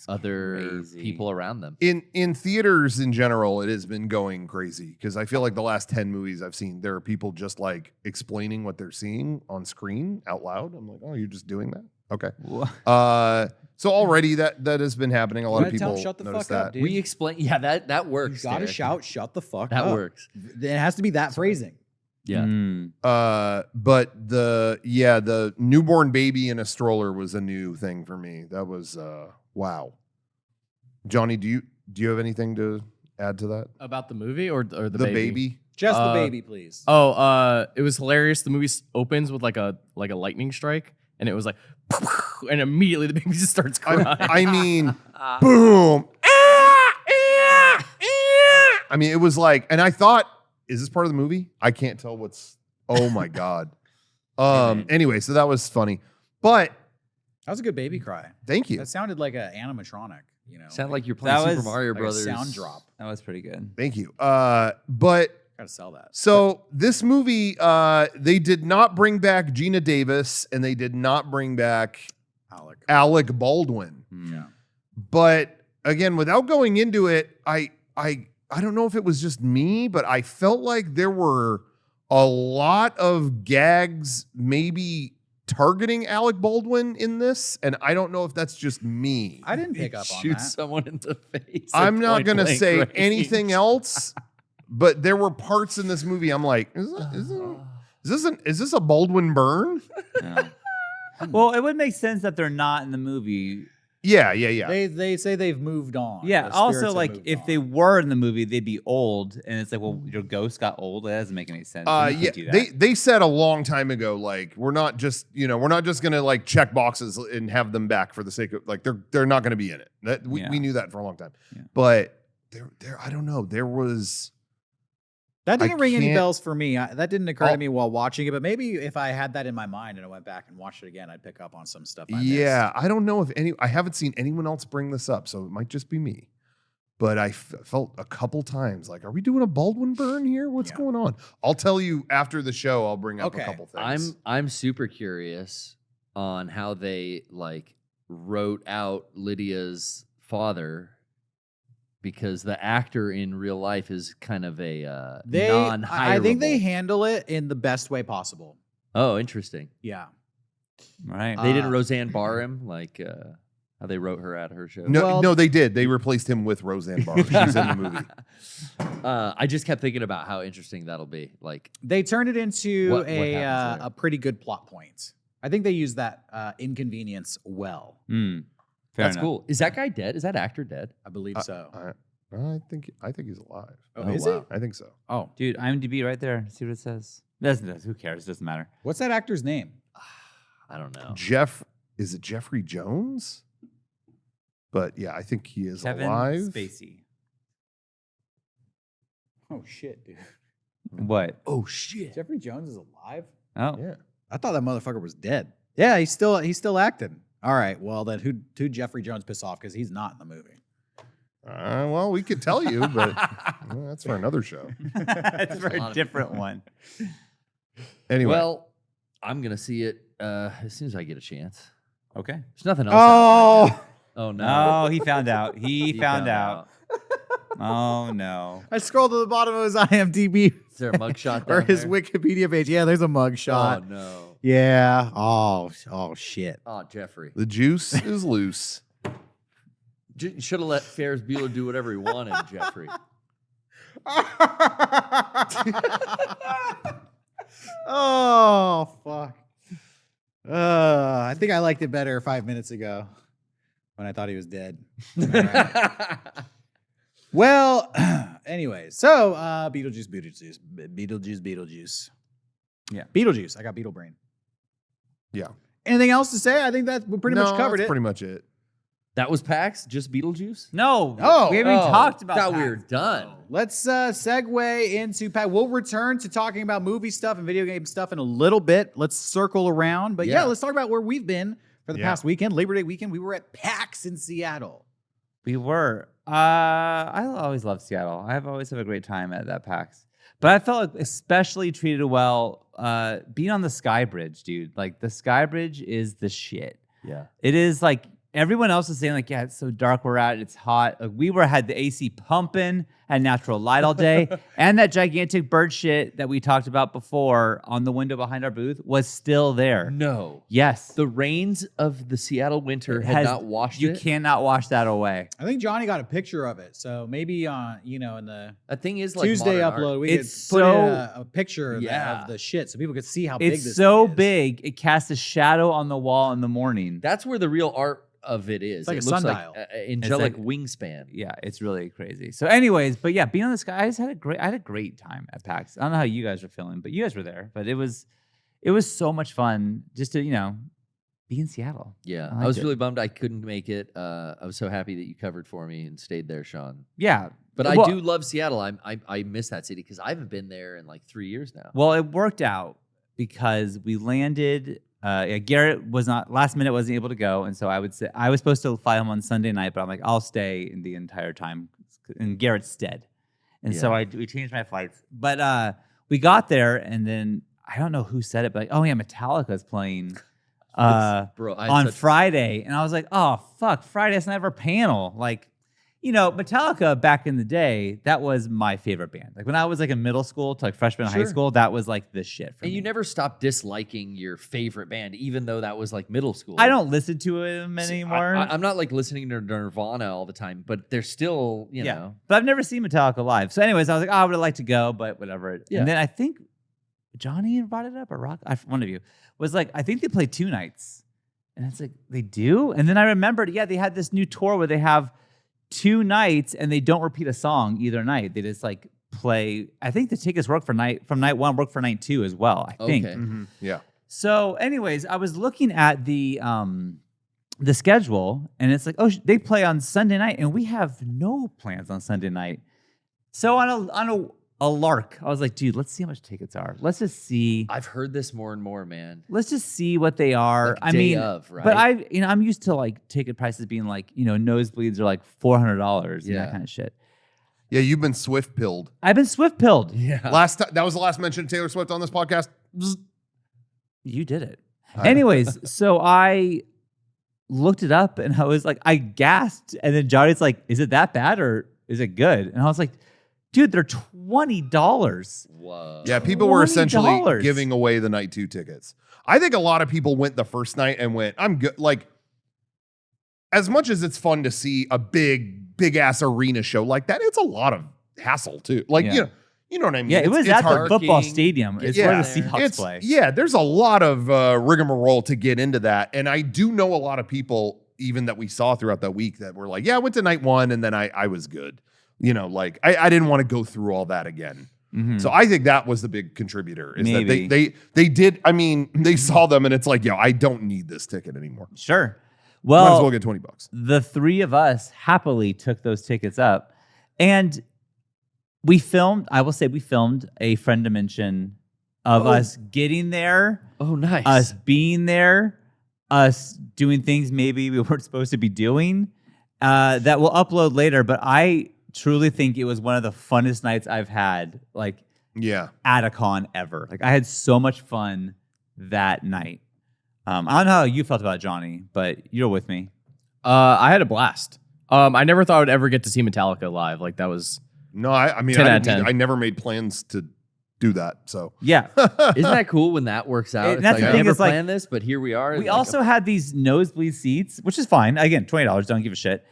other people around them. In theaters in general, it has been going crazy because I feel like the last 10 movies I've seen, there are people just like explaining what they're seeing on screen out loud. I'm like, oh, you're just doing that? Okay. So already that has been happening. A lot of people shut the notice fuck up, that. dude. We explain. Yeah, that works. You gotta Derek. shout, shut the fuck That up. works. It has to be that phrasing. Yeah. But the newborn baby in a stroller was a new thing for me. That was wow. Johnny, do you have anything to add to that? About the movie or the baby? Just the baby, please. It was hilarious. The movie opens with like a lightning strike, and it was like, and immediately the baby just starts crying. I mean, boom. I mean, it was like, and I thought, is this part of the movie? I can't tell what's. Oh my god. Anyway, so that was funny, but That was a good baby cry. thank you, That sounded like an animatronic. You know, Sound like you're playing Super was Mario like a Brothers. sound drop. That was pretty good. thank you. But Gotta sell that. so this movie, they did not bring back Gina Davis, and they did not bring back Alec Baldwin. Yeah. But again, without going into it, I don't know if it was just me, but I felt like there were a lot of gags maybe targeting Alec Baldwin in this, and I don't know if that's just me. I didn't pick up on Shoot that. someone in the face. I'm at not point going to blank say range. anything else, but there were parts in this movie I'm like, is this a Baldwin burn? Yeah. Well, it would make sense that they're not in the movie. Yeah. They say they've moved on. Yeah. The Also, spirits have like moved if on. they were in the movie, they'd be old, and it's like, well, your ghost got old. That doesn't make any sense. You can't do that. they said a long time ago, like we're not just gonna like check boxes and have them back for the sake of like they're not gonna be in it. That we knew that for a long time. Yeah. But there I don't know. There was That didn't ring any can't- bells for me. That didn't occur to me while watching it, but maybe if I had that in my mind and I went back and watched it again, I'd pick up on some stuff. I missed. I don't know if I haven't seen anyone else bring this up, so it might just be me. But I felt a couple times like, are we doing a Baldwin burn here? What's going on? I'll tell you after the show. I'll bring up a couple things. I'm super curious on how they like wrote out Lydia's father, because the actor in real life is kind of a non-hireable. I think they handle it in the best way possible. Oh, interesting. Yeah. Right. They didn't Roseanne Barr him like how they wrote her at her show. No, they did. They replaced him with Roseanne Barr. She's in the movie. I just kept thinking about how interesting that'll be. Like They turned it into What happens there? a pretty good plot point. I think they used that inconvenience well. that's cool. Is that guy dead? Is that actor dead? I believe so. I think he's alive. Oh, is he? I think so. Oh, Dude, IMDb right there. See what it says. Who cares? It doesn't matter. what's that actor's name? I don't know. Is it Jeffrey Jones? But yeah, I think he is Kevin alive. Spacey. Oh shit, dude. What? Oh shit! Jeffrey Jones is alive? Oh, Yeah. I thought that motherfucker was dead. Yeah, he's still acting. All right, well then who Jeffrey Jones piss off because he's not in the movie. Well, we could tell you, but that's for another show. it's for a lot a of different one. Anyway, Well, I'm gonna see it as soon as I get a chance. Okay. There's nothing else. out right now. Oh, Oh no! Oh, he found out. He found out. Oh no. I scrolled to the bottom of his IMDb Is there a mugshot or down his there? Wikipedia page. Yeah, there's a mug shot. Oh no! Yeah. Oh shit. Oh, Jeffrey. the juice is loose. Should have let Ferris Bueller do whatever he wanted, Jeffrey. Oh fuck. I think I liked it better 5 minutes ago when I thought he was dead. All right. Well, anyway, so Beetlejuice. Yeah. Beetlejuice. I got Beetle brain. Yeah. Anything else to say? I think that we pretty much covered that's it. pretty much it. That was PAX? Just Beetlejuice? No. Oh. We haven't even talked about Thought we that. were done. Let's segue into PAX. We'll return to talking about movie stuff and video game stuff in a little bit. Let's circle around. But yeah, Yeah. let's talk about where we've been for the Yeah. past weekend. Labor Day weekend, we were at PAX in Seattle. We were. I always love Seattle. I've always had a great time at that PAX. But I felt like especially treated well being on the Sky Bridge, dude. Like the Sky Bridge is the shit. Yeah. It is like everyone else is saying like, yeah, it's so dark where we're at. It's hot. We had the AC pumping, had natural light all day. And that gigantic bird shit that we talked about before on the window behind our booth was still there. No. Yes. The rains of the Seattle winter It had has- not washed You it. cannot wash that away. I think Johnny got a picture of it. So maybe on, in the That thing is like Tuesday modern upload, art. we It's could put in so- a picture of, Yeah. of the shit so people could see how big It's this so thing is. big, it casts a shadow on the wall in the morning. That's where the real art of it is. It's like it a looks sundial. like an angelic like- wingspan. Yeah, it's really crazy. So, anyways, but yeah, being on the Sky, I had a great time at PAX. I don't know how you guys are feeling, but you guys were there. But it was so much fun just to be in Seattle. Yeah. I I was liked it. really bummed I couldn't make it. I was so happy that you covered for me and stayed there, Sean. Yeah, But I Well- do love Seattle. I miss that city because I haven't been there in like 3 years now. Well, it worked out because we landed. Garrett was not last minute, wasn't able to go, and so I was supposed to fly home on Sunday night, but I'm like, I'll stay in the entire time in Garrett's stead, and so we changed my flights. But we got there, and then I don't know who said it, but like, oh yeah, Metallica's playing Bro, I had on such- Friday, and I was like, oh fuck, Friday doesn't have a panel. Like, Metallica back in the day, that was my favorite band. Like when I was like in middle school to like freshman in high Sure. school, that was like the shit for And me. you never stopped disliking your favorite band, even though that was like middle school. I don't listen to them See, anymore. I'm not like listening to Nirvana all the time, but they're still, you yeah, know. but I've never seen Metallica live. So, anyways, I was like, oh, I would have liked to go, but whatever. Yeah. And then I think Johnny brought it up, or one of you was like, I think they play 2 nights, and it's like they do. And then I remembered, yeah, they had this new tour where they have 2 nights and they don't repeat a song either night. They just like play. I think the tickets work from night 1, work for night 2 as well. I think. Okay. Yeah. So, anyways, I was looking at the schedule, and it's like, oh, they play on Sunday night, and we have no plans on Sunday night. So on a lark, I was like, dude, let's see how much tickets are. Let's just see. I've heard this more and more, man. Let's just see what they are. Like I day mean, of, right? but I'm used to like ticket prices being like, nosebleeds are like $400 and Yeah. that kind of shit. Yeah, you've been Swift pilled. I've been Swift pilled. Yeah. Last time, that was the last mention of Taylor Swift on this podcast. Bzz. You did it. I- Anyways, so I looked it up and I was like, I gasped. And then Johnny's like, is it that bad or is it good? And I was like, dude, they're $20. Whoa. Yeah, people were essentially $20. giving away the night 2 tickets. I think a lot of people went the first night and went, I'm good. Like, as much as it's fun to see a big ass arena show like that, it's a lot of hassle too. Like, Yeah. you know what I mean? Yeah, it was it's at the hard. football Parking, stadium. It's yeah, where the there. Seahawks play. Yeah, there's a lot of rigmarole to get into that. And I do know a lot of people, even that we saw throughout that week, that were like, yeah, I went to night 1 and then I was good. Like I didn't want to go through all that again. Mhm. So I think that was the big contributor. Is Maybe. that they did. I mean, they saw them and it's like, I don't need this ticket anymore. Sure. Might as well Well, get $20. the 3 of us happily took those tickets up. And we filmed. I will say we filmed a friend dimension of us getting there, Oh, nice. us being there, us doing things maybe we weren't supposed to be doing. That we'll upload later. But I truly think it was one of the funnest nights I've had, like at a con ever. Like I had so much fun that night. I don't know how you felt about it, Johnny, but you're with me. I had a blast. I never thought I would ever get to see Metallica live. Like that was No, I mean, 10 out of 10. I never made plans to do that. So Yeah. Isn't that cool when that works out? And It's that's like, the I thing, never is, like, planned this, but here we are. We Like, also had these nosebleed seats, which is fine. Again, $20, don't give a shit.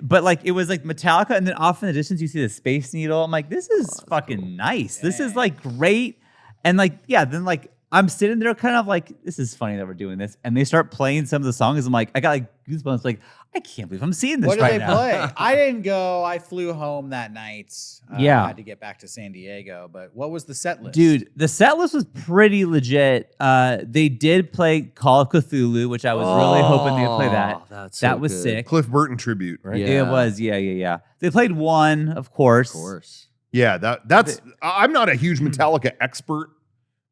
But like it was like Metallica, and then off in the distance you see the Space Needle. I'm like, this is fucking nice. This is like great. And like, yeah, then like I'm sitting there kind of like, this is funny that we're doing this. And they start playing some of the songs. I'm like, I got like goosebumps. Like, I can't believe I'm seeing this What did right they now. play? I didn't go. I flew home that night. Yeah. I had to get back to San Diego. But what was the set list? Dude, the set list was pretty legit. They did play Call of Cthulhu, which I was really hoping they'd play that. That's That so was good. sick. Cliff Burton tribute, right? Yeah. It was, yeah. They played one, of course. Of course. Yeah, that's. I'm not a huge Metallica expert,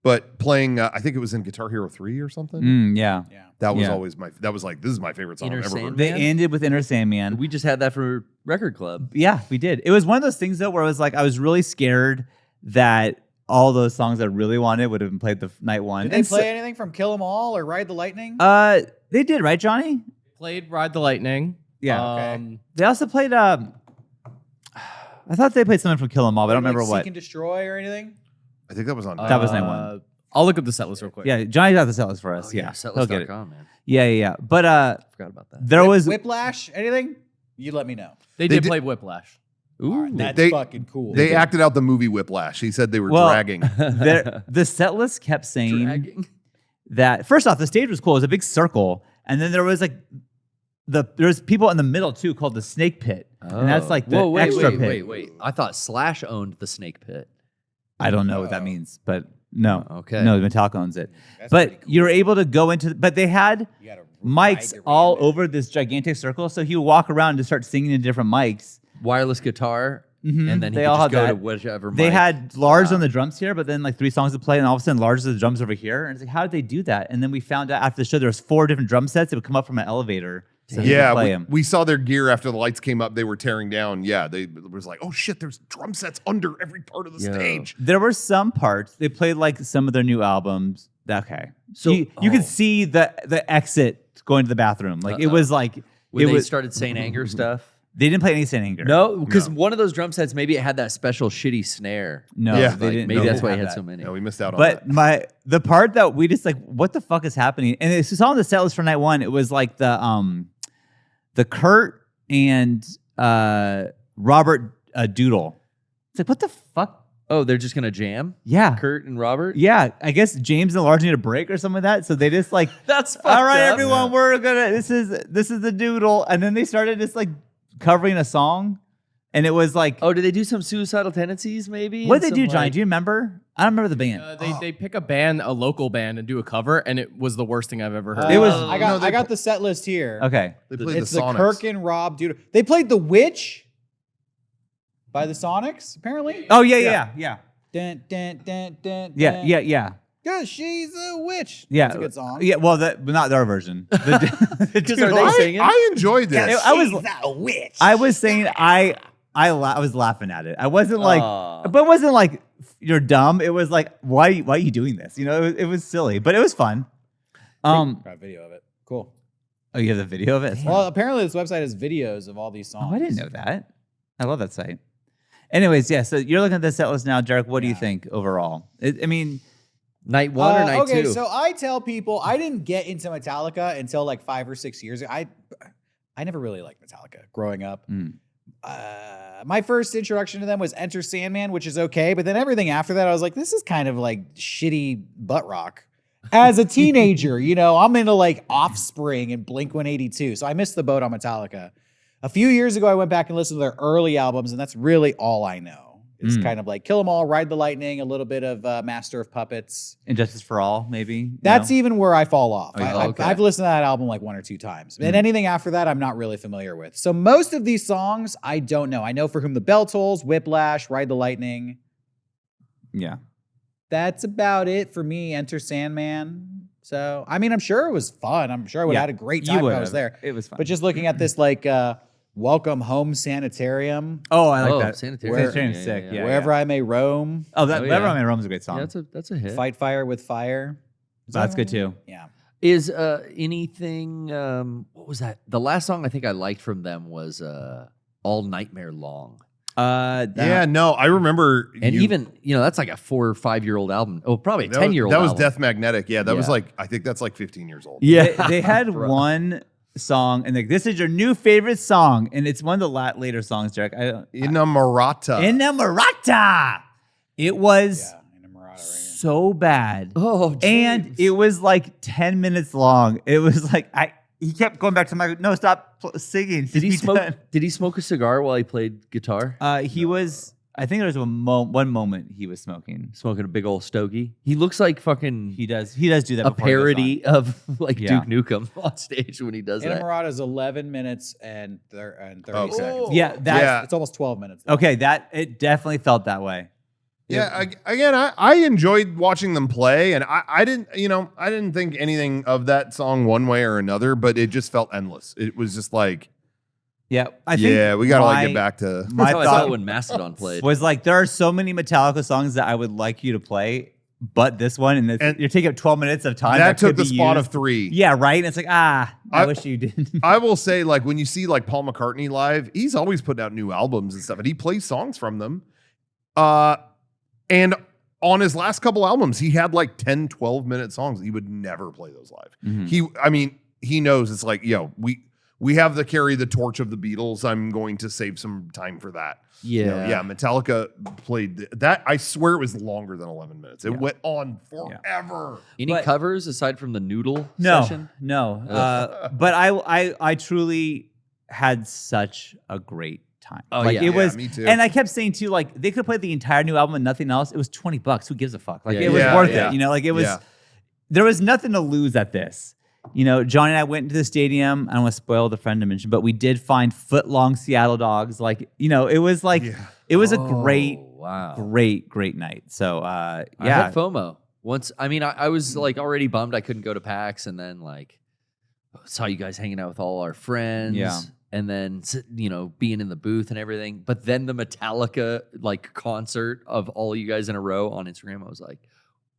but playing, I think it was in Guitar Hero 3 or something. Yeah. Yeah. That was Yeah. always that was like, this is my favorite song Inner I've ever heard. Sandman? They Man. ended with Inner Sandman. We just had that for Record Club. Yeah, we did. It was one of those things though where I was like, I was really scared that all those songs I really wanted would have been played the night one. Did they And play anything from Kill 'Em All or Ride the Lightning? they did, right, Johnny? played Ride the Lightning. Yeah. Okay. They also played. I thought they played something from Kill 'Em All, but I don't Like remember what. Seek and Destroy or anything? I think that was on. That was night one. I'll look up the set list real quick. Yeah, Johnny got the set list for us. Oh, yeah, he'll get it. setlist.com, man. Yeah. But Forgot about that. there was Whiplash? Anything? You let me know. They They did did- play Whiplash. All right, that's They- fucking cool. They acted out the movie Whiplash. He said they were Well, dragging. the set list kept saying Dragging. that first off, the stage was cool. It was a big circle, and then there was like there's people in the middle too called the Snake Pit, and that's like the Whoa, wait, extra wait, pit. wait. I thought Slash owned the Snake Pit. I don't know what that means, but no. Okay. No, Metallica owns it. That's But pretty cool. you're able to go into, but they had You gotta mics ride the all rhythm. over this gigantic circle. So he would walk around and just start singing in different mics. Wireless guitar, Mhm. and then he They could all just had go to that. whichever They mic. had Lars Wow. on the drums here, but then like 3 songs to play, and all of a sudden Lars is the drums over here. And it's like, how did they do that? And then we found out after the show there was 4 different drum sets that would come up from an elevator. So he could Yeah, play 'em. we saw their gear after the lights came up. They were tearing down. Yeah, they it was like, oh shit, there's drum sets under every part of the Yo. stage. There were some parts they played like some of their new albums. Okay, So- you could see the exit going to the bathroom. Like it was like when it they was. started Saint Anger stuff. They didn't play any Saint Anger. No, because No. one of those drum sets, maybe it had that special shitty snare. no, Yeah. they Like, didn't. maybe they that's didn't why have he had that. so many. No, we missed out on But that. the part that we just like, what the fuck is happening? And it's just on the set list for night one. It was like the Kurt and Robert Doodle. It's like, what the fuck? Oh, they're just gonna jam? Yeah, Kurt and Robert? yeah. I guess James and Lars need a break or something like that. So they just like, That's fucked all right, up. everyone, we're gonna. This is the Doodle, and then they started just like covering a song, and it was like, Oh, did they do some Suicidal Tendencies maybe? what And did they do, some, Johnny? like- Do you remember? I don't remember the band. They pick a band, a local band, and do a cover, and it was the worst thing I've ever heard. It was- I got the set list here. Okay. They played It's the the Sonics. Kirk and Rob Dude. They played The Witch by the Sonics, apparently. Oh yeah. Dun, dun, dun, dun, Yeah, dun. yeah. Cause she's a witch. Yeah, That's a good song. Yeah, well, but not their version. Because are they singing? I enjoyed this. Yeah, I was- She's a witch. I was saying I was laughing at it. I wasn't like, Aw. but it wasn't like you're dumb. It was like, why are you doing this? You know, it was silly, but it was fun. Got a video of it. Cool. Oh, you have the video of it? Well, apparently this website has videos of all these songs. Oh, I didn't know that. I love that site. Anyways, yeah. So you're looking at the set list now, Jarek. What do you Yeah. think overall? I mean, Night one or night okay, two? so I tell people I didn't get into Metallica until like 5 or 6 years ago. I never really liked Metallica growing up. Mm. My first introduction to them was Enter Sandman, which is okay, but then everything after that, I was like, this is kind of like shitty butt rock. As a teenager, you know, I'm into like Offspring and Blink 182, so I missed the boat on Metallica. A few years ago, I went back and listened to their early albums, and that's really all I know It's kind of like Kill 'Em All, Ride the Lightning, a little bit of Master of Puppets. Injustice for All, maybe. That's No? even where I fall off. Okay. I've listened to that album like 1 or 2 times. And anything after that, I'm not really familiar with. So most of these songs, I don't know. I know For Whom the Bell Tolls, Whiplash, Ride the Lightning. Yeah. That's about it for me. Enter Sandman. So, I mean, I'm sure it was fun. I'm sure I would have had a great time when I was there. It was fun. But just looking at this, like, Welcome Home Sanitarium, oh, I like Oh, that. Sanitarium. Sanitarium's sick. Yeah. Wherever I May Roam, Oh, that Oh, Wherever yeah. I May Roam is a great song. Yeah, that's a hit. Fight Fire with Fire. Is That's that good one? too. Yeah. Is anything? What was that? The last song I think I liked from them was "All Nightmare Long," Yeah, no, I remember. and even that's like a 4 or 5 year old album. Oh, probably a that 10-year-old. That was album. Death Magnetic. Yeah, that was Yeah. like I think that's like 15 years old. Yeah, They had Bro. one song, and like, this is your new favorite song, and it's one of the later songs, Derek. Inamorata. Inamorata. It was Yeah. Inamorata right here. so bad. Oh, And jeez. it was like 10 minutes long. It was like he kept going back to my no, stop singing. Did he Be smoke? done. Did he smoke a cigar while he played guitar? He was. I think there was one moment he was smoking. Smoking a big old stogie. He looks like fucking He does do that. a before he goes on. parody of like Yeah. Duke Nukem on stage when he does that. Inamorata is 11 minutes and 30 Oh. seconds. Yeah, that. Yeah. It's almost 12 minutes. Okay, it definitely felt that way. Yeah, again, I enjoyed watching them play, and I didn't think anything of that song one way or another, but it just felt endless. It was just like, Yeah, I think. yeah, we gotta like get back to. My That's how I thought felt when Mastodon played. was like, there are so many Metallica songs that I would like you to play, but this one, and you're taking up 12 minutes of time. That took could the be spot used. of 3. Yeah, right. And it's like, I I- wish you didn't. I will say, like, when you see like Paul McCartney live, he's always putting out new albums and stuff, and he plays songs from them. And on his last couple albums, he had like 10, 12-minute songs. He would never play those live. Mhm. He knows it's like, we have to carry the torch of the Beatles. I'm going to save some time for that. Yeah. Metallica played that. I swear it was longer than 11 minutes. It went on forever. Any But- covers aside from the noodle No, session? no. Ugh. But I truly had such a great time. Oh, like yeah. it was, me too. and I kept saying too, like they could have played the entire new album and nothing else. It was $20. Who gives a fuck? Like Yeah, it was yeah, worth yeah. it. Like it was. Yeah. There was nothing to lose at this. Johnny and I went into the stadium. I don't want to spoil the friend dimension, but we did find foot-long Seattle dogs. Like, it was like, it was a great, wow. great night. So, I yeah. had FOMO. Once, I was like already bummed I couldn't go to PAX, and then like saw you guys hanging out with all our friends. Yeah. And then being in the booth and everything. But then the Metallica like concert of all you guys in a row on Instagram, I was like,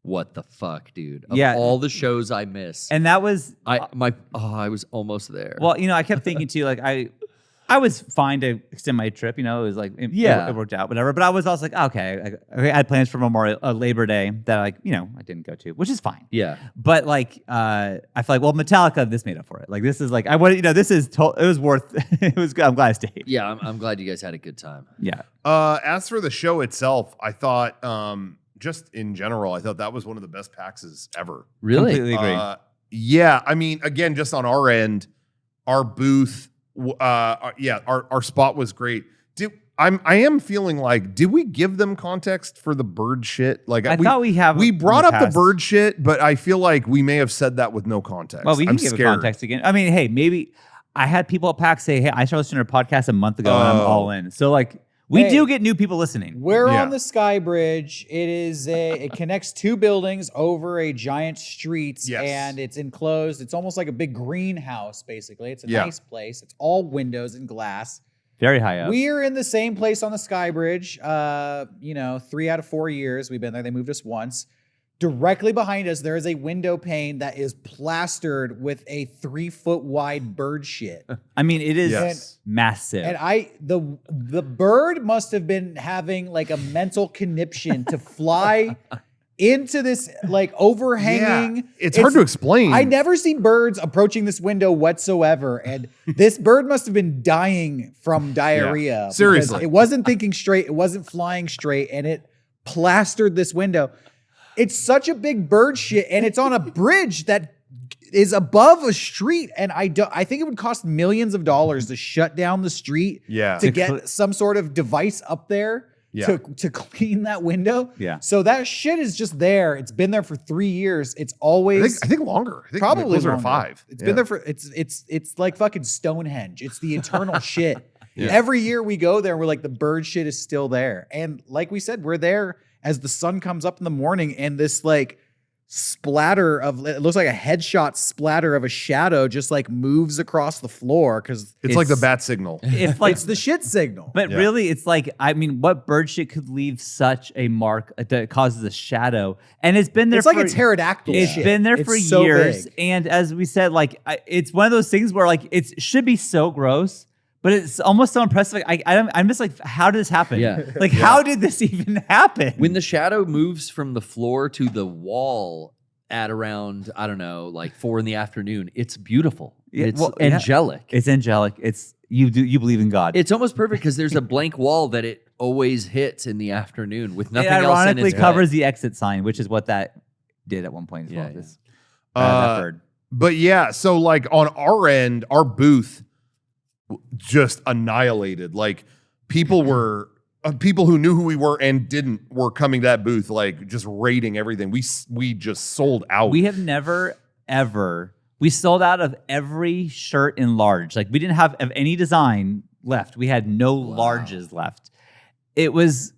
what the fuck, dude? Of Yeah. all the shows I miss. And that was, I was almost there. well, I kept thinking too, like I was fine to extend my trip. It was like, it worked out, whatever. But I was also like, okay, I had plans for Labor Day that I didn't go to, which is fine. yeah. But like, I feel like, well, Metallica, this made up for it. Like, this is like, it was worth, it was good. I'm glad I stayed. Yeah, I'm glad you guys had a good time. Yeah. As for the show itself, I thought, just in general, I thought that was one of the best PAXs ever. Really? Completely agree. Yeah, again, just on our end, our booth, our spot was great. I am feeling like, did we give them context for the bird shit? Like I thought we have. we in brought up the past. bird shit, but I feel like we may have said that with no context. Well, we can I'm give scared. it context again. I mean, hey, maybe I had people at PAX say, hey, I started listening to your podcast a month ago and I'm all in. So like, we Hey. do get new people listening. We're Yeah. on the Sky Bridge. It connects 2 buildings over a giant street, Yes. and it's enclosed. It's almost like a big greenhouse, basically. It's a Yeah. nice place. It's all windows and glass. Very high up. We're in the same place on the Sky Bridge. 3 out of 4 years we've been there. They moved us once. Directly behind us, there is a window pane that is plastered with a 3-foot wide bird shit. I mean, it is Yes. massive. And the bird must have been having like a mental conniption to fly into this like overhanging. Yeah. It's hard to explain. I never see birds approaching this window whatsoever, and this bird must have been dying from diarrhea. because Seriously. it wasn't thinking straight. It wasn't flying straight, and it plastered this window. It's such a big bird shit, and it's on a bridge that is above a street, and I think it would cost millions of dollars to shut down the street Yeah. to get some sort of device up there Yeah. to clean that window. Yeah. So that shit is just there. It's been there for 3 years. It's always I think longer. I think probably closer to longer. 5. It's been there for it's like fucking Stonehenge. It's the eternal shit. Yeah. Every year we go there, we're like, the bird shit is still there. And like we said, we're there as the sun comes up in the morning, and this like splatter of, it looks like a headshot splatter of a shadow just like moves across the floor because It's like the bat signal. If like it's the shit signal. But Yeah. really, it's like, I mean, what bird shit could leave such a mark that causes a shadow? And it's been there It's like for, a pterodactyl It's shit. been there It's for so years. big. And as we said, like, it's one of those things where like it should be so gross, but it's almost so impressive. Like, I'm just like, how did this happen? Yeah. Like, how did this even happen? When the shadow moves from the floor to the wall at around, I don't know, like 4 PM, it's beautiful. Yeah, It's well, yeah. angelic. It's angelic. It's you believe in God. It's almost perfect because there's a blank wall that it always hits in the afternoon with nothing it else in ironically its covers way. the exit sign, which is what that did at one point as Yeah, well. yeah. This, that bird. But yeah, so like on our end, our booth just annihilated. Like people were people who knew who we were and didn't were coming to that booth, like just raiding everything. We just sold out. We have never ever we sold out of every shirt in large. Like we didn't have of any design left. We had no larges left. It was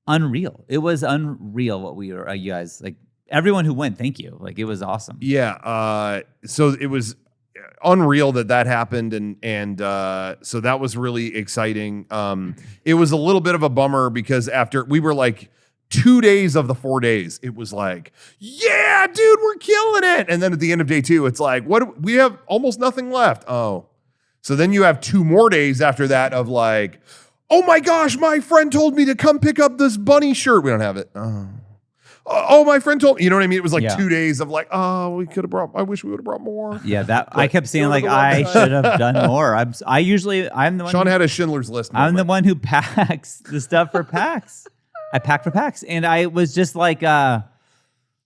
unreal. It was unreal what we were. You guys, like everyone who went, thank you. Like it was awesome. Yeah. So it was unreal that happened, and so that was really exciting. It was a little bit of a bummer because after we were like 2 days of the 4 days, it was like, yeah, dude, we're killing it. And then at the end of day 2, it's like, we have almost nothing left. Oh, so then you have 2 more days after that of like, oh my gosh, my friend told me to come pick up this bunny shirt. We don't have it. Oh, my friend told me, you know what I mean? It was like Yeah. 2 days of like, oh, I wish we would have brought more. Yeah, that I kept saying Go to like the I website. should have done more. I'm the one. Sean had a Schindler's List I'm the moment. one who packs the stuff for PAX. I packed for PAX, and I was just like,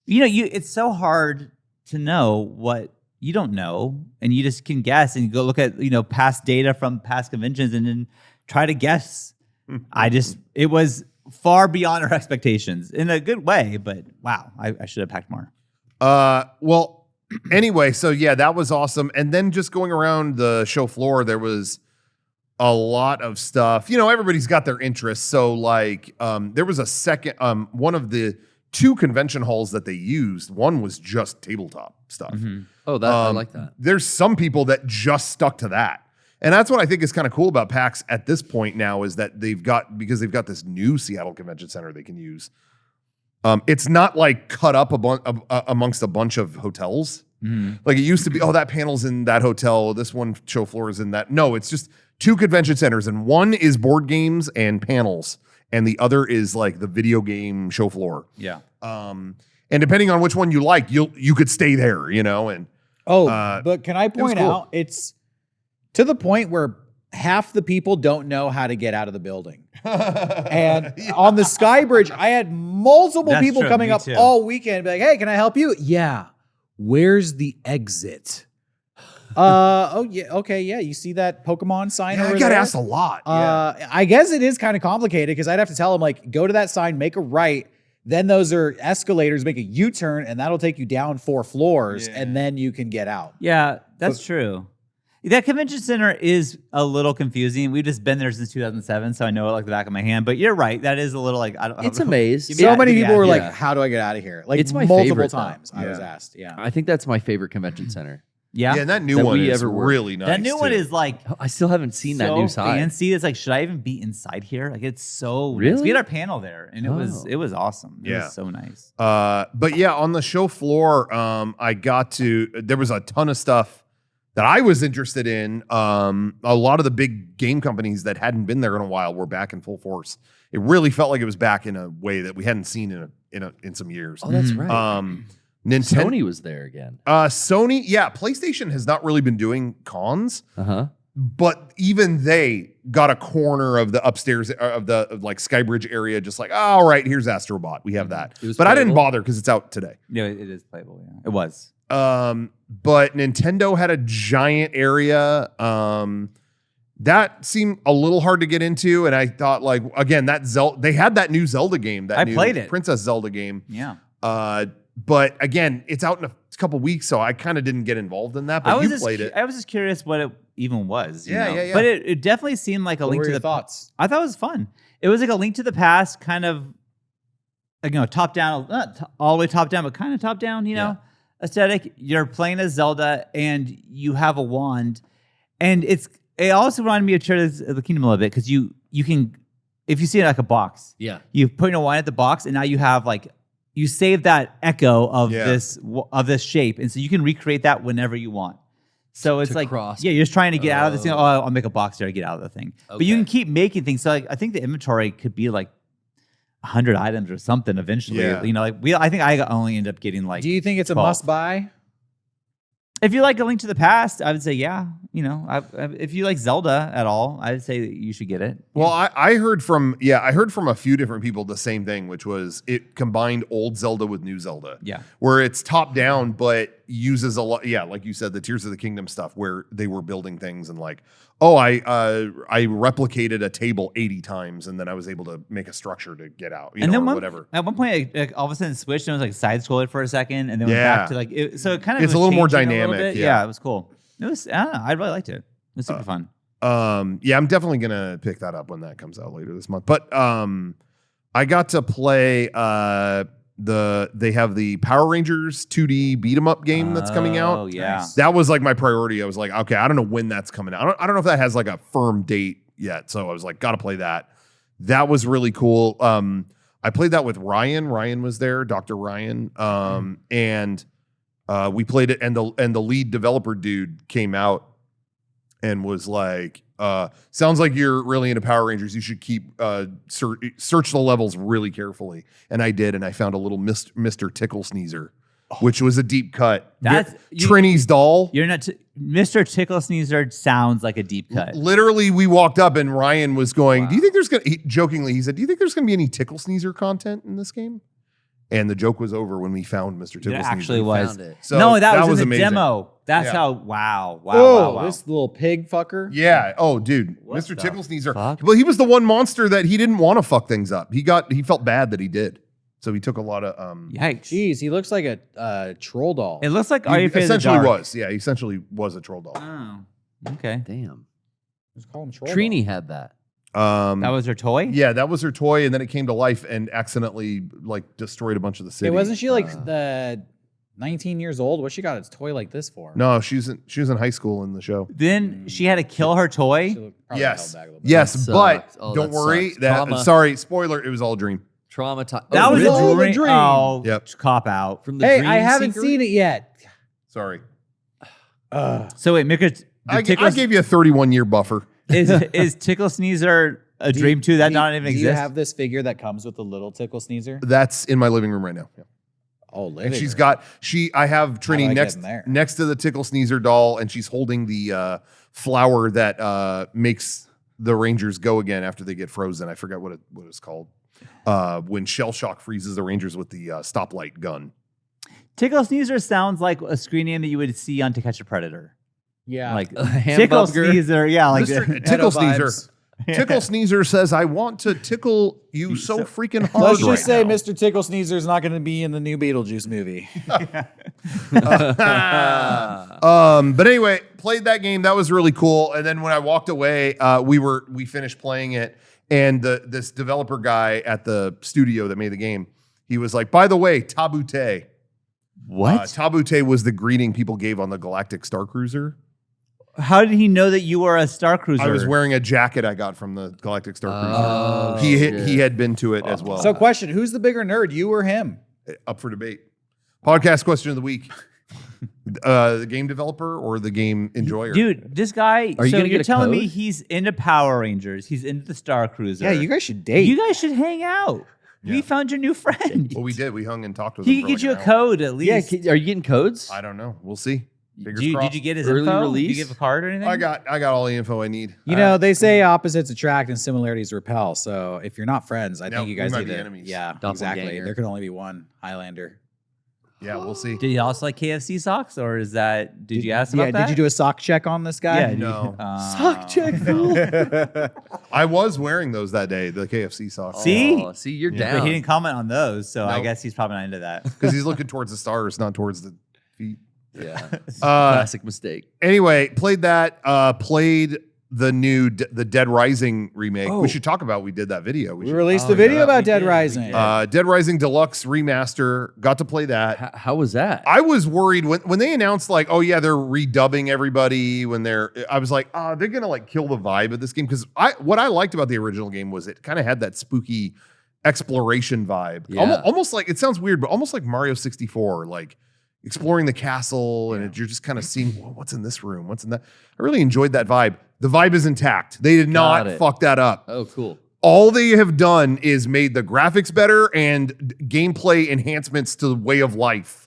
it's so hard to know what you don't know, and you just can guess, and you go look at past data from past conventions, and then try to guess. It was far beyond our expectations in a good way, but wow, I should have packed more. Well, anyway, so yeah, that was awesome. And then just going around the show floor, there was a lot of stuff. Everybody's got their interests. So like, there was a second, one of the 2 convention halls that they used, one was just tabletop stuff. Mm-hmm. Oh, I like that. There's some people that just stuck to that. And that's what I think is kind of cool about PAX at this point now is that because they've got this new Seattle Convention Center they can use. It's not like cut up amongst a bunch of hotels. Mm-hmm. Like it used to be, that panel's in that hotel. This one show floor is in that. No, it's just 2 convention centers, and one is board games and panels, and the other is like the video game show floor. Yeah. And depending on which one you like, you could stay there, and But can I point cool. out, it's to the point where half the people don't know how to get out of the building. And on the Sky Bridge, I had multiple That's people true, coming me up too. all weekend, be like, hey, can I help you? Yeah. Where's the exit? Oh, yeah. Okay. Yeah. You see that Pokemon sign over I got there? asked a lot. Yeah. I guess it is kind of complicated because I'd have to tell them, like, go to that sign, make a right. Then those are escalators, make a U-turn, and that'll take you down 4 floors, and then you can get out. Yeah, that's true. That convention center is a little confusing. We've just been there since 2007, so I know it like the back of my hand. But you're right. That is a little like, I don't. It's a maze. So many people were yeah. like, how do I get out of here? Like, It's my multiple favorite, though. times I was Yeah. asked. Yeah. I think that's my favorite convention center. Yeah, And that new That one we is ever were. really nice. that new one too. is like I still haven't seen that so new side. fancy. It's like, should I even be inside here? Like, it's so nice. Really? We had our panel there, and Oh. it was awesome. It Yeah. was so nice. But yeah, on the show floor, there was a ton of stuff that I was interested in. A lot of the big game companies that hadn't been there in a while were back in full force. It really felt like it was back in a way that we hadn't seen in some years. Oh, that's Mhm. right. Nintendo, Sony was there again. Sony, yeah, PlayStation has not really been doing cons, Uh-huh. but even they got a corner of the upstairs of the like Skybridge area, just like, all right, here's Astrobot, we have that. It was But I didn't playable? bother because it's out today. Yeah, it is playable. Yeah, it was. But Nintendo had a giant area. that seemed a little hard to get into, and I thought like again that they had that new Zelda game, that I new played it. Princess Zelda game. Yeah. But again, it's out in a couple weeks, so I kind of didn't get involved in that. But you played it. I was just curious what it even was. you Yeah, know? yeah, yeah. But it definitely seemed like a What link were to your the thoughts? I thought it was fun. It was like a link to the past, kind of, top down, not all the way top down, but kind of top down, aesthetic. You're playing as Zelda, and you have a wand, and it also reminded me of Tears of the Kingdom a little bit because you can, if you see it like a box, Yeah. you put a wand at the box, and now you have like you save that echo of Yeah. this shape, and so you can recreate that whenever you want. So it's To like, cross. yeah, you're just trying to get out of this thing. Oh. Oh, I'll make a box there to get out of the thing. But you Okay. can keep making things. So like, I think the inventory could be like 100 items or something eventually. Yeah. I think I only end up getting like. Do you think it's a 12. must buy? If you like A Link to the Past, I would say yeah. If you like Zelda at all, I would say that you should get it. Well, I heard from a few different people the same thing, which was it combined old Zelda with new Zelda. Yeah. Where it's top down, but uses a lot. Yeah, like you said, the Tears of the Kingdom stuff where they were building things and like, oh, I replicated a table 80 times and then I was able to make a structure to get out, And then or whatever. At one point, all of a sudden it switched and it was like side scrolled for a second, and then went Yeah. back to like so it kind of It's was a little more changing dynamic, bit. yeah. It was cool. It was I don't know, I really liked it. It was super fun. Yeah, I'm definitely gonna pick that up when that comes out later this month. But I got to play they have the Power Rangers 2D beat 'em up game that's coming out. Oh yeah. Nice. That was like my priority. I was like, okay, I don't know when that's coming out. I don't know if that has like a firm date yet. So I was like, gotta play that. That was really cool. I played that with Ryan. Ryan was there, Dr. Ryan. And we played it, and the lead developer dude came out and was like, sounds like you're really into Power Rangers. You should keep search the levels really carefully. And I did, and I found a little Mr. Tickle Sneezer, which was a deep cut. That's- you- Trini's doll. You're not Mr. Tickle Sneezer sounds like a deep cut. Literally, we walked up and Ryan was going, Wow. do you think there's jokingly, he said, do you think there's going to be any Tickle Sneezer content in this game? And the joke was over when we found Mr. Tickle It Sneezer. actually was. Found it. So no, that was in the amazing. demo. That's Yeah. how. Wow. Oh, this little pig fucker. Yeah. Oh, dude. What Mr. the Tickle Sneezer. fuck? Well, he was the one monster that he didn't want to fuck things up. He felt bad that he did. So he took a lot of Yikes. Jeez, he looks like a troll doll. It looks like he Are You Afraid of the essentially Dark? was. Yeah, he essentially was a troll doll. Oh, okay. Damn. Let's call him troll Trini doll. had that. That was her toy? Yeah, that was her toy, and then it came to life and accidentally like destroyed a bunch of the city. Hey, wasn't she like the 19 years old? What she got its toy like this for? No, she was in high school in the show. Then she had to kill her She toy? looked- probably Yes. held back a little bit. Yes, That but sucks. Oh, don't that worry. sucks. That Trauma. sorry, spoiler. It was all a dream. Traumatized. That was really? a dream. Dream. Oh, Yep. cop out. From the Hey, Dream I haven't Seeker? seen it yet. Sorry, So wait, Mika, I gave you a 31-year buffer. is Tickle Sneezer a dream too? That not even Do you exist? have this figure that comes with the little tickle sneezer? That's in my living room right now. Yeah. Oh, And she's got I have do I Trini get in there? next to the Tickle Sneezer doll, and she's holding the flower that makes the Rangers go again after they get frozen. I forget what it's called. When Shell Shock freezes the Rangers with the stoplight gun. Tickle Sneezer sounds like a screen name that you would see on To Catch a Predator. Yeah. Like Ham Tickle Bugger. Sneezer, yeah, like Mr. Tickle Pedo Sneezer. vibes. Tickle Sneezer says, "I want to tickle you so freaking hard." Let's just right say now." Mr. Tickle Sneezer is not going to be in the new Beetlejuice movie. But anyway, played that game. That was really cool. And then when I walked away, we finished playing it, and this developer guy at the studio that made the game, he was like, "By the way, Tabute." what? Tabute was the greeting people gave on the Galactic Star Cruiser. How did he know that you were a Star Cruiser? I was wearing a jacket I got from the Galactic Star Oh, Cruiser. shit. He had been to it as well. So, question: who's the bigger nerd, you or him? Up for debate. Podcast question of the week: the game developer or the game enjoyer? Dude, this guy. Are you so gonna you're get a telling me code? he's into Power Rangers. He's into the Star Cruiser. Yeah, you guys should date. You guys should hang out. We Yeah. found your new friend. Well, we did. We hung and talked with He him. could for get you a like an hour. code at Yeah, least. are you getting codes? I don't know. We'll see. Fingers Did you crossed. get his Early info? Did release? you give a card or anything? I got all the info I need. You know, they say opposites attract and similarities repel. So if you're not friends, I No, think you we guys might need be to. enemies. Yeah, Doppelganger. exactly. There can only be one Highlander. Yeah, we'll see. Did he also like KFC socks, or is that? Did you ask about that? Did you do a sock check on this guy? Yeah, No. Sock check, fool. I was wearing those that day, the KFC socks. See? Oh, see, you're But down. he didn't comment on those, so I Nope. guess he's probably not into that. Because he's looking towards the stars, not towards the feet. Yeah. Classic mistake. Anyway, played that. Played the new the Dead Rising remake. Oh. We should talk about. We did that video. We should- released Oh, a video yeah, about we Dead did, we Rising. did. Dead Rising Deluxe remaster. Got to play that. How was that? I was worried when they announced like, oh yeah, they're redubbing everybody. I was like, oh, they're gonna like kill the vibe of this game because what I liked about the original game was it kind of had that spooky exploration vibe. Yeah. Almost like it sounds weird, but almost like Mario 64, like exploring the castle and you're just kind of seeing what's in this room, what's in that. I really enjoyed that vibe. The vibe is intact. They did Got not it. fuck that up. Oh, cool. All they have done is made the graphics better and gameplay enhancements to the way of life.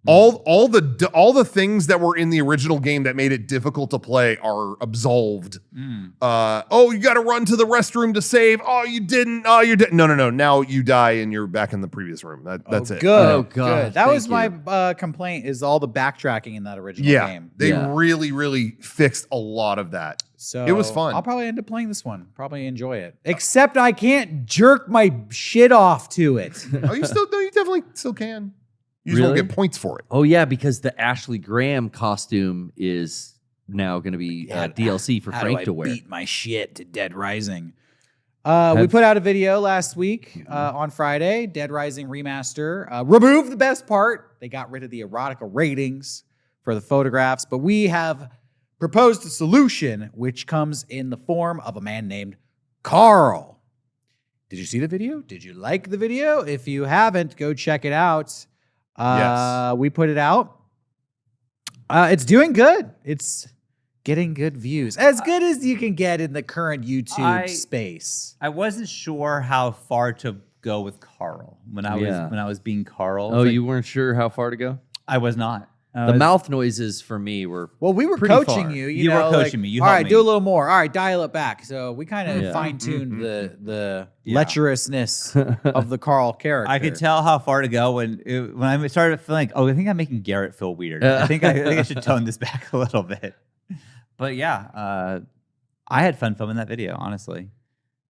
All the things that were in the original game that made it difficult to play are absolved. Oh, you got to run to the restroom to save. Oh, you didn't. Oh, you didn't. No. Now you die and you're back in the previous room. That's it. Good. Oh, God, Good. That was thank my complaint is all the backtracking in that original Yeah, game. they Yeah. really fixed a lot of that. So It was fun. I'll probably end up playing this one. Probably enjoy it. Except I can't jerk my shit off to it. Oh, you definitely still can. You just won't Really? get points for it. Oh, yeah, because the Ashley Graham costume is now going to be DLC for How Frank do I to wear. beat my shit to Dead Rising? We put out a video last week on Friday, Dead Rising Remaster. Removed the best part. They got rid of the erotica ratings for the photographs, but we have proposed a solution which comes in the form of a man named Carl. Did you see the video? Did you like the video? If you haven't, go check it out. Yes. We put it out. It's doing good. It's getting good views. As good as you can get in the current YouTube space. I wasn't sure how far to go with Carl when I was being Carl. Oh, you weren't sure how far to go? I was not. The mouth noises for me were Well, we were pretty coaching far. you. You were coaching me. You all helped right, me. do a little more. All right, dial it back. So we kind of Yeah. fine-tuned the Yeah. lecherousness of the Carl character. I could tell how far to go when I started feeling like, oh, I think I'm making Garrett feel weird. I think I should tone this back a little bit. But yeah, I had fun filming that video. Honestly,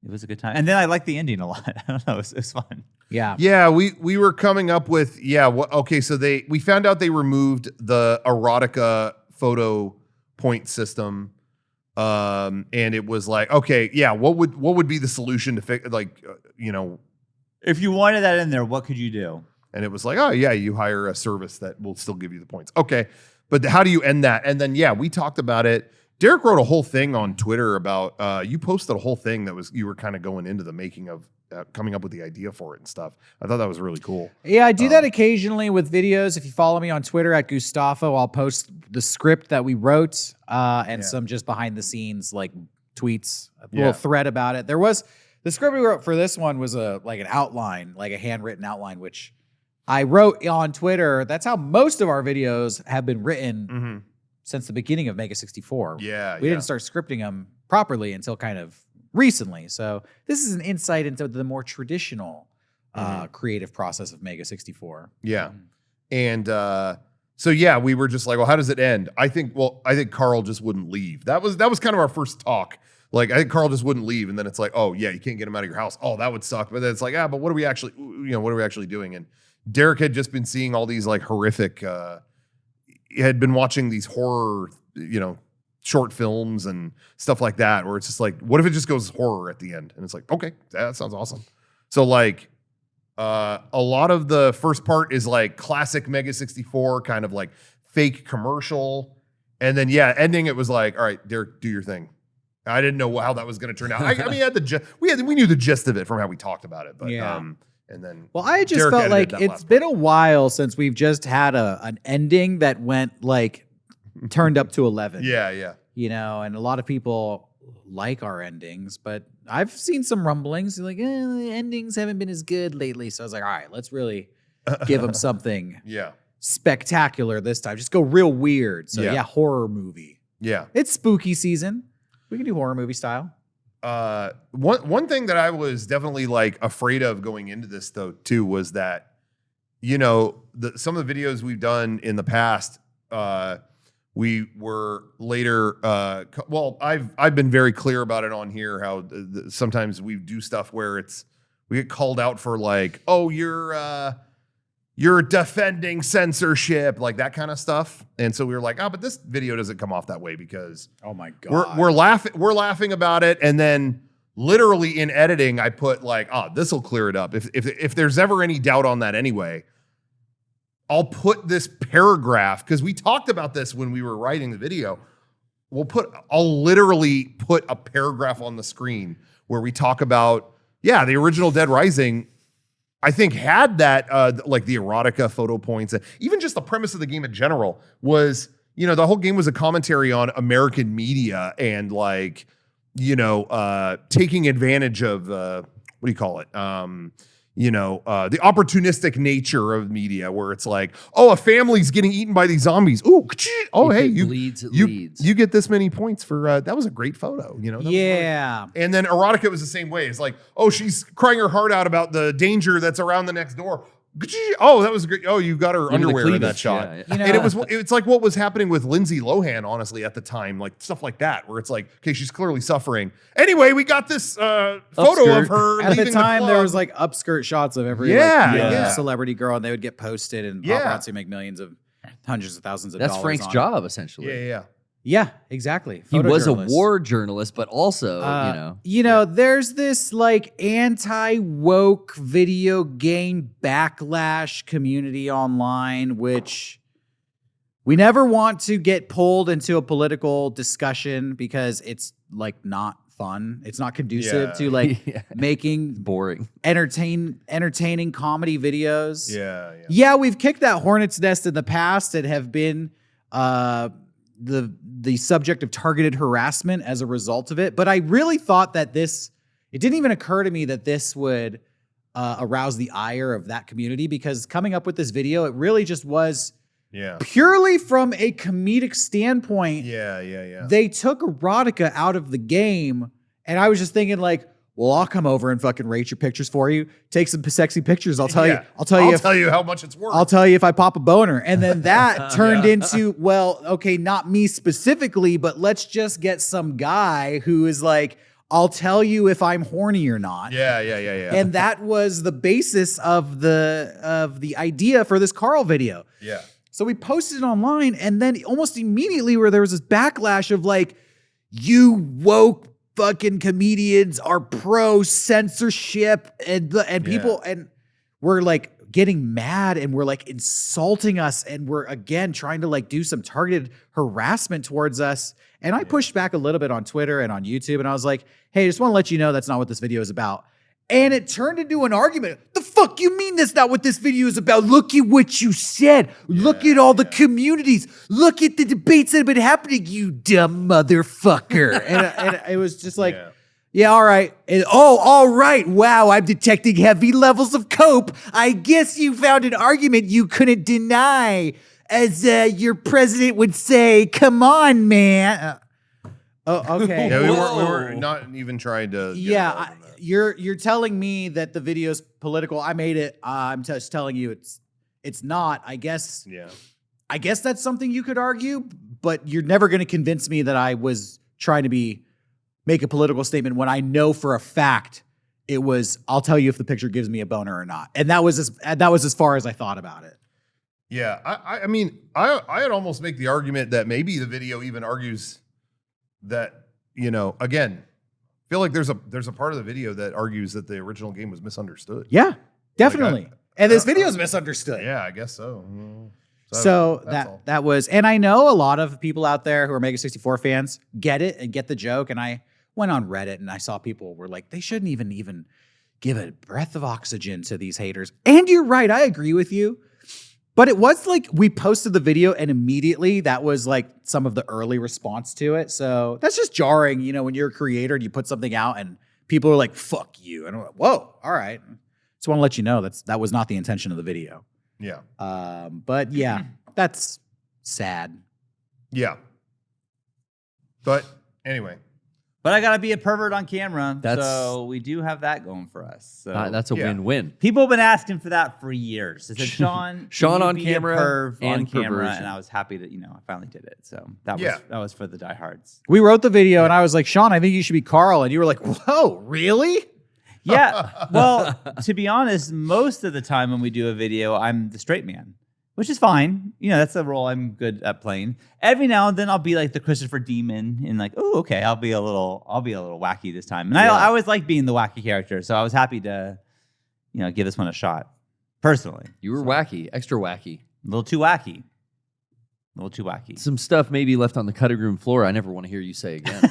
it was a good time, and then I liked the ending a lot. I don't know, it was fun. Yeah. Yeah, we were coming up with okay, so we found out they removed the erotica photo point system, and it was like, okay, yeah, what would be the solution to fix If you wanted that in there, what could you do? and it was like, oh yeah, you hire a service that will still give you the points. Okay, but how do you end that? And then we talked about it. Derek wrote a whole thing on Twitter about you posted a whole thing that was you were kind of going into the making of coming up with the idea for it and stuff. I thought that was really cool. Yeah, I do that occasionally with videos. If you follow me on Twitter at Gustavo, I'll post the script that we wrote and some just behind the scenes like tweets, a little thread about it. There was the script we wrote for this one was like an outline, like a handwritten outline, which I wrote on Twitter. That's how most of our videos have been written since the beginning of Mega64. Yeah, We didn't start scripting them properly until kind of recently. So this is an insight into the more traditional creative process of Mega64. Yeah. And so we were just like, well, how does it end? I think Carl just wouldn't leave. That was kind of our first talk. Like, I think Carl just wouldn't leave. And then it's like, oh yeah, you can't get him out of your house. Oh, that would suck. But then it's like, but what are we actually doing? And Derek had just been seeing all these like horrific, he had been watching these horror, short films and stuff like that, where it's just like, what if it just goes horror at the end? And it's like, okay, that sounds awesome. So like, a lot of the first part is like classic Mega64 kind of like fake commercial. And then, ending it was like, all right, Derek, do your thing. I didn't know how that was going to turn out. I mean, we knew the gist of it from how we talked about it, but and then I just Derek felt like edited that it's last been a while since we've just had an ending that went like turned up to 11. Yeah. And a lot of people like our endings, but I've seen some rumblings like the endings haven't been as good lately. So I was like, all right, let's really give them something spectacular this time. Just go real weird. So horror movie. Yeah. It's spooky season. We can do horror movie style. One thing that I was definitely like afraid of going into this though too was that some of the videos we've done in the past, we were later. Well, I've been very clear about it on here. How sometimes we do stuff where we get called out for like, oh, you're defending censorship, like that kind of stuff. And so we were like, oh, but this video doesn't come off that way because Oh my God. we're laughing about it, and then literally in editing, I put like, oh, this will clear it up. If there's ever any doubt on that anyway, I'll put this paragraph, because we talked about this when we were writing the video. I'll literally put a paragraph on the screen where we talk about, the original Dead Rising, I think, had that like the erotica photo points, and even just the premise of the game in general was, the whole game was a commentary on American media and like, taking advantage of what do you call it? The opportunistic nature of media, where it's like, oh, a family's getting eaten by these zombies. Ooh, oh, If hey, it bleeds, it leads. you get this many points for that was a great photo. That was Yeah. great. And then erotica was the same way. It's like, oh, she's crying her heart out about the danger that's around the next door. Oh, that was great. Oh, you got her Even the underwear in that cleavage, shot. yeah. And it's like what was happening with Lindsay Lohan, honestly, at the time, like stuff like that, where it's like, okay, she's clearly suffering. Anyway, we got this photo of her At the leaving time, there club. was like upskirt shots of every Yeah. celebrity girl, and they would get posted, and Yeah. paparazzi make hundreds of thousands of That's dollars. Frank's on it. job, essentially. yeah. Yeah, exactly. He was a Photojournalist. war journalist, but also, There's this like anti-woke video game backlash community online, which we never want to get pulled into a political discussion because it's like not fun. It's not conducive Yeah. to like Yeah. making boring. entertaining comedy videos. Yeah. Yeah, we've kicked that hornet's nest in the past and have been the subject of targeted harassment as a result of it. But I really thought that it didn't even occur to me that this would arouse the ire of that community, because coming up with this video, it really just was Yeah. purely from a comedic standpoint. Yeah. They took erotica out of the game, and I was just thinking like, well, I'll come over and fucking rate your pictures for you. Take some sexy pictures. I'll tell you. I'll tell you how much it's worth. I'll tell you if I pop a boner. And then that turned into, well, okay, not me specifically, but let's just get some guy who is like, I'll tell you if I'm horny or not. Yeah. And that was the basis of the idea for this Carl video. Yeah. So we posted it online, and then almost immediately where there was this backlash of like, you woke fucking comedians are pro censorship, and people, and we're like getting mad, and we're like insulting us, and we're again trying to like do some targeted harassment towards us. And I pushed back a little bit on Twitter and on YouTube, and I was like, hey, just want to let you know that's not what this video is about. And it turned into an argument. The fuck you mean that's not what this video is about? Look at what you said. Look at all the communities. Look at the debates that have been happening, you dumb motherfucker. and it was just like, yeah, all right. And, all right. Wow, I'm detecting heavy levels of cope. I guess you found an argument you couldn't deny. As your president would say, come on, man. Oh, okay. Yeah, we were not even trying to. Yeah, you're telling me that the video's political. I made it. I'm just telling you it's not. I guess. Yeah. I guess that's something you could argue, but you're never going to convince me that I was trying to make a political statement when I know for a fact it was. I'll tell you if the picture gives me a boner or not, and that was as far as I thought about it. Yeah, I mean, I'd almost make the argument that maybe the video even argues that, again, I feel like there's a part of the video that argues that the original game was misunderstood. Yeah, definitely. And this video is misunderstood. Yeah, I guess so. So that's all. that was, and I know a lot of people out there who are Mega64 fans get it and get the joke. And I went on Reddit and I saw people were like, they shouldn't even give a breath of oxygen to these haters. And you're right, I agree with you. But it was like we posted the video and immediately that was like some of the early response to it. So that's just jarring, when you're a creator and you put something out and people are like, fuck you. And I'm like, whoa, all right. Just want to let you know that was not the intention of the video. Yeah. But yeah, that's sad. Yeah. But anyway, But I gotta be a pervert on camera, That's- so we do have that going for us. So That's a Yeah. win-win. people have been asking for that for years. They said, "Sean, Sean can you on be a camera perv on and camera," perversion. and I was happy that I finally did it. So that was for the diehards. We wrote the video, and I was like, Sean, I think you should be Carl. And you were like, whoa, really? Yeah. Well, to be honest, most of the time when we do a video, I'm the straight man, which is fine. That's a role I'm good at playing. Every now and then I'll be like the Christopher Demon and like, oh, okay, I'll be a little wacky this time. And I always like being the wacky character, so I was happy to, give this one a shot. Personally, You were wacky, extra wacky. a little too wacky. A little too wacky. Some stuff maybe left on the cutting room floor I never want to hear you say again.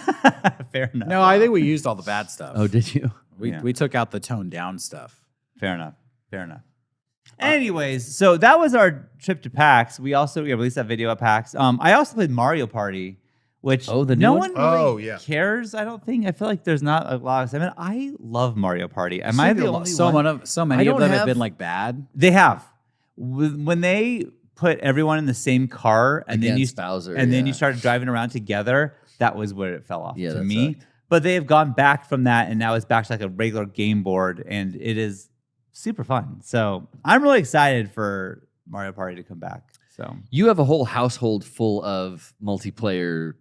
Fair enough. No, I think we used all the bad stuff. Oh, did you? We took out the toned down stuff. Fair enough. Anyways, so that was our trip to PAX. We also released that video at PAX. I also played Mario Party, which Oh, the new no one? one really Oh, yeah. cares. I don't think. I feel like there's not a lot of excitement. I love Mario Party. Am I the only so one? so many of don't them have have- been like bad. They have. When they put everyone in the same car and then you Against Bowser, and then yeah. you started driving around together, that was where it fell off Yeah, to that me. sucked. But they have gone back from that, and now it's back to like a regular game board, and it is super fun. So I'm really excited for Mario Party to come back. So You have a whole household full of multiplayer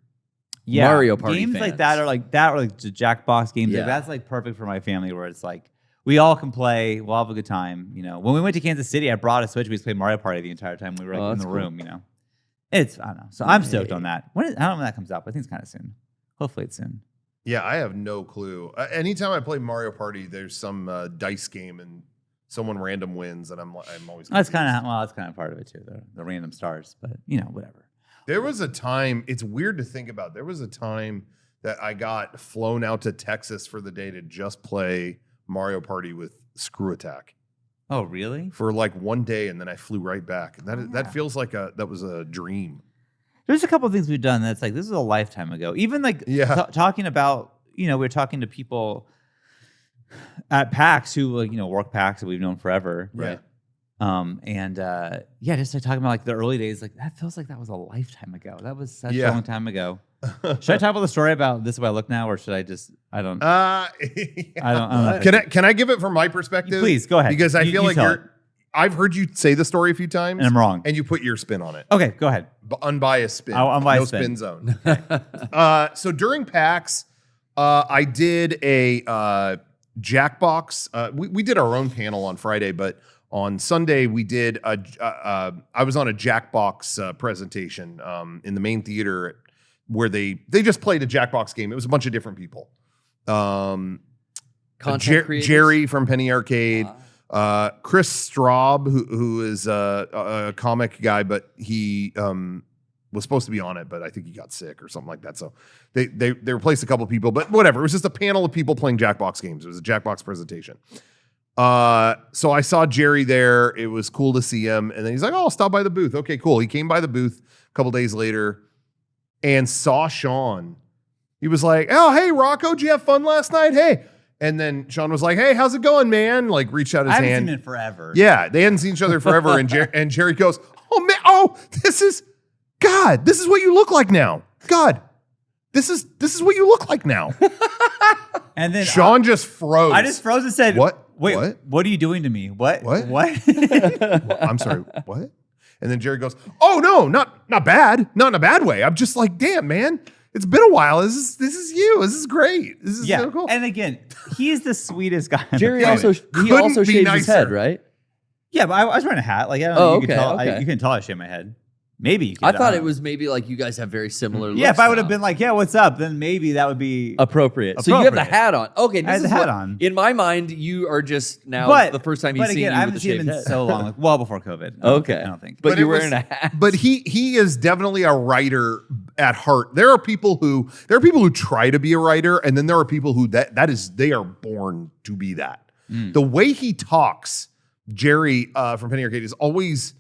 yeah, Mario Party games like fans. that, or like the Jackbox games. Yeah. Like that's like perfect for my family, where it's like we all can play, we'll have a good time. When we went to Kansas City, I brought a Switch. We just played Mario Party the entire time we were Oh, in the that's cool. room. It's I don't know. So I'm stoked on that. I don't know when that comes out, but I think it's kind of soon. Hopefully it's soon. Yeah, I have no clue. Anytime I play Mario Party, there's some dice game and someone random wins, and I'm always. That's kind confused. of that's kind of part of it too, the random stars. But whatever. There was a time. It's weird to think about. There was a time that I got flown out to Texas for the day to just play Mario Party with Screw Attack Oh really? for like one day, and then I flew right back. And that yeah. feels like that was a dream. There's a couple of things we've done that's like this is a lifetime ago. Even like Yeah. talking about we were talking to people at PAX who work PAX that we've known forever. Right. Just like talking about like the early days, like that feels like that was a lifetime ago. That was such Yeah. a long time ago. Should I talk about the story about this way I look now, or should I just I don't I don't know. Can I give it from my perspective? Please go ahead. Because I You- feel you like tell it. I've heard you say the story a few times, And I'm wrong. and you put your spin on it. Okay, go ahead. Unbiased spin. Unbiased no spin. spin zone. So during PAX, I did a Jackbox. We did our own panel on Friday, but on Sunday we did I was on a Jackbox presentation in the main theater where they just played a Jackbox game. It was a bunch of different people. Content creators? Jerry from Penny Arcade. Chris Straub, who is a comic guy, but he was supposed to be on it, but I think he got sick or something like that. So they replaced a couple of people, but whatever. It was just a panel of people playing Jackbox games. It was a Jackbox presentation. So I saw Jerry there. It was cool to see him. And then he's like, oh, I'll stop by the booth. Okay, cool. He came by the booth a couple days later and saw Sean. He was like, oh, hey, Rocco, did you have fun last night? Hey. And then Sean was like, hey, how's it going, man? Like, reached out his I haven't hand. seen it in forever. Yeah, they hadn't seen each other forever. And Jerry goes, oh, man, this is what you look like now. God, this is what you look like now. And then Sean just froze. I just froze and said, What? Wait, what are you doing to me? What? What? What? I'm sorry, what? And then Jerry goes, oh, no, not bad. Not in a bad way. I'm just like, damn, man. It's been a while. This is you. This is great. This is so cool. And again, he's the sweetest guy. on the Jerry planet. also Couldn't be shaves his nicer. head, right? Yeah, but I was wearing a hat. Like, I don't Oh, know. You can okay, tell. okay. You can tell I shaved my head. Maybe. You could, I thought don't it know. was maybe like you guys have very similar looks. Yeah, if I would now. have been like, yeah, what's up? Then maybe that would be. appropriate. So you have the Appropriate. hat on. Okay, I had this the is hat what- on. In my mind, you are just now But the first time but you've seen again, you I with haven't the seen him shaved in head. so long, like well before COVID. I don't think- Okay. I don't think. But But you're it wearing was- a hat. But he is definitely a writer at heart. There are people who try to be a writer, and then there are people who they are born to be that. The way he talks, Jerry from Penny Arcade, is always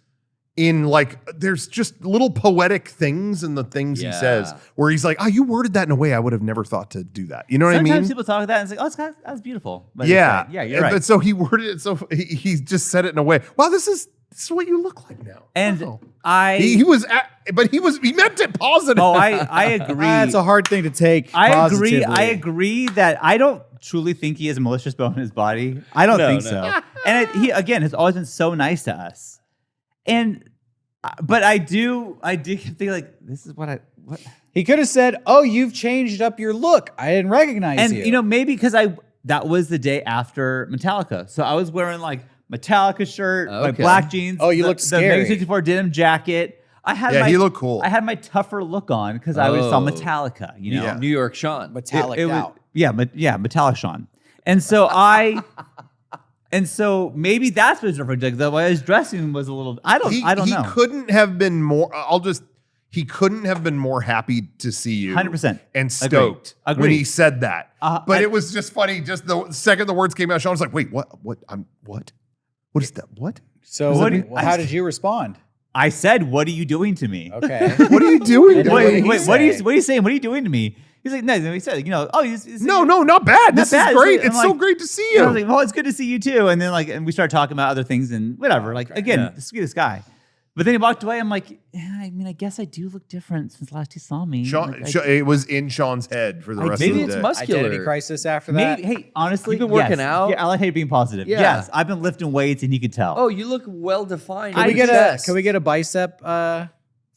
in like there's just little poetic things in the things he says where he's like, oh, you worded that in a way I would have never thought to do that. You know what I mean? Sometimes people talk that and it's like, oh, that's beautiful. But Yeah, it's like, yeah, you're right. But so he worded it so he just said it in a way. Wow, this is this is what you look like now. And Wow. I he meant it positive. oh I agree. That's a hard thing to take. I positively. agree that I don't truly think he has a malicious bone in his body. I don't think so. And he again has always been so nice to us. And but I do think like this is what. He could have said, "Oh, you've changed up your look. I didn't recognize And you." you know, maybe because that was the day after Metallica. So I was wearing like Metallica shirt, like Okay. black jeans. Oh, you looked scary. The Mega64 denim jacket. I had Yeah, he looked cool. I had my tougher look on because I always saw Oh. Metallica, you know. Yeah. New York Sean. metallic It was- out. Metallic Sean. And so and so maybe that's what's different. Like, the way his dressing was a little. I don't know. He couldn't have been more. He couldn't have been more happy to see you. 100%. And stoked when Agreed. he said that. But I- it was just funny. Just the second the words came out, Sean was like, "Wait, what? What? What? What is that? What? So how did you respond? I said, "What are you doing to me?" Okay. What are you doing?" And what did he What say? are you saying? What are you doing to me? He's like, no. And he said, you know, oh, No, not bad. This bad. is great. I'm It's so like- great to see And I you. was like, well, it's good to see you too. And then and we started talking about other things and whatever. Like again, Yeah. the sweetest guy. But then he walked away. I'm like, yeah, I mean, I guess I do look different since last he saw me. Sean, Like, it was in Sean's head for the rest maybe of the it's day. muscular. Identity crisis after that. maybe, hey, honestly, You've been working yes. out? Yeah, I like how you're being positive. Yeah. Yes, I've been lifting weights and you could tell. Oh, you look well defined. Can we get a bicep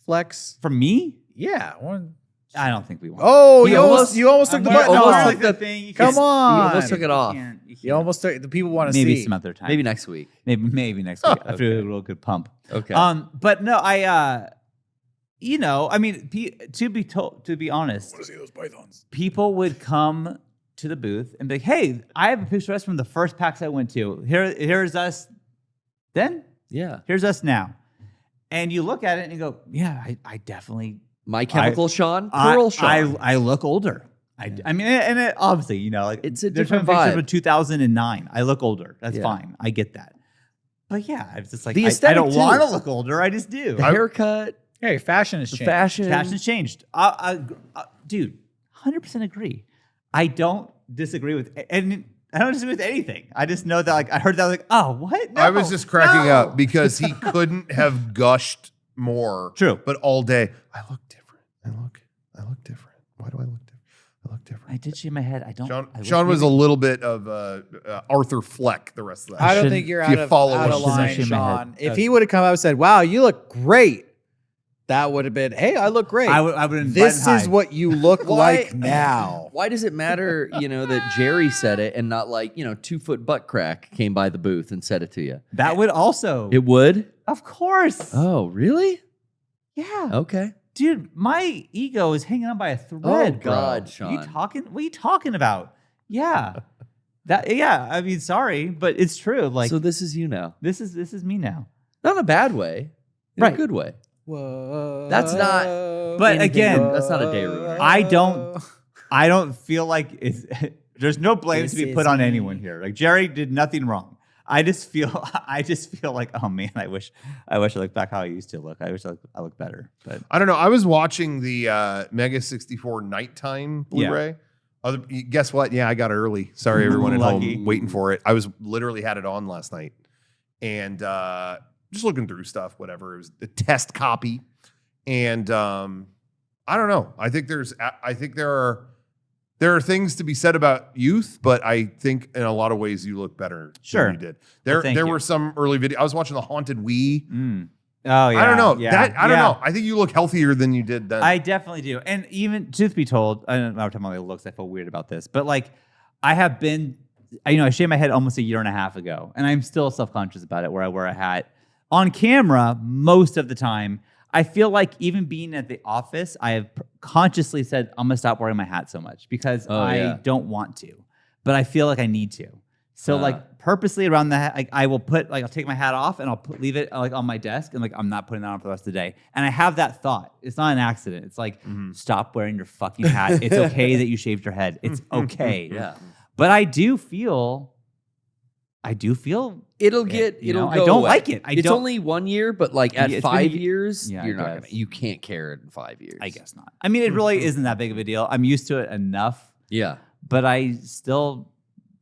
flex? From me? Yeah. One. I don't think we want. Oh, You you almost took I'm the wearing- button almost off. took the thing. You Come can't- on. You almost took it off. You almost took the people want to see. Maybe some other time. Maybe next week. Maybe next week after a real good pump. Okay. But no, you know, I mean, to be honest, to see those pythons. people would come to the booth and be like, "Hey, I have a picture of us from the first PAX I went to. Here's us then. Yeah. Here's us now." And you look at it and you go, "Yeah, I definitely, My Chemical Sean, Pearl Sean. I look older. I mean, and it, obviously, you know, like It's a there's different some pictures vibe. from 2009. I look older. That's Yeah. fine. I get that. But yeah, it's just like The I aesthetic, don't too. want to look older. I just do. the haircut, Hey, fashion has the changed. fashion. Fashion's changed. Dude, 100% agree. I don't disagree with, and I don't disagree with anything. I just know that, like, I heard that, like, oh, what? I was No, just cracking no. up because he couldn't have gushed more. True. But all day, I look different. I look different. Why do I look different? I look different. I did shave my head. I don't. Sean was a little bit of Arthur Fleck the rest of that. I don't shouldn't- think you're if out you of, follow out what of I'm line, saying. Sean. If Okay. he would have come out and said, "Wow, you look great," that would have been, "Hey, I look great." I would. This is what you look Why- like now. Why does it matter, that Jerry said it and not like, 2-foot butt crack came by the booth and said it to you? That would also. It would? Of course. Oh, really? Yeah. Okay. Dude, my ego is hanging on by a thread. bro. God, What Sean. are you talking about? Yeah. I mean, sorry, but it's true. Like, So this is you now. this is me now. Not in a bad way. In Right. a good way. Whoa. That's not- But Anything- again, that's not a day ruiner. I don't feel like it's there's no blame This to be is put on me. anyone here. Like, Jerry did nothing wrong. I just feel like, oh man, I wish I looked back how I used to look. I wish I looked better. But I don't know. I was watching the Mega 64 nighttime Blu-ray. Guess what? Yeah, I got it early. Sorry, everyone at Lucky. home waiting for it. I was literally had it on last night and just looking through stuff, whatever. It was a test copy. And I don't know. I think there are things to be said about youth, but I think in a lot of ways you look better Sure. than you did. Well, thank There you. were some early video. I was watching the Haunted Wii. oh yeah, I don't know. Yeah. I don't know. I think you look healthier than you did then. I definitely do. And even truth be told, I don't know talking about my looks. I feel weird about this, but like I have been, I shaved my head almost a year and a half ago, and I'm still self-conscious about it where I wear a hat on camera most of the time. I feel like even being at the office, I have consciously said, I'm going to stop wearing my hat so much because I don't want to, but I feel like I need to. So like purposely around the hat, like I will put, like I'll take my hat off and leave it like on my desk and like I'm not putting that on for the rest of the day. And I have that thought. It's not an accident. It's like, stop wearing your fucking hat. It's okay that you shaved your head. It's okay. Yeah. But I do feel It'll get, you it'll know, go I don't away. like it. It's don't- only 1 year, but like at Yeah, it's been 5 a- years, Yeah, you're I not gonna, guess. you can't care it in 5 years. I guess not. I mean, it really isn't that big of a deal. I'm used to it enough, Yeah. but I still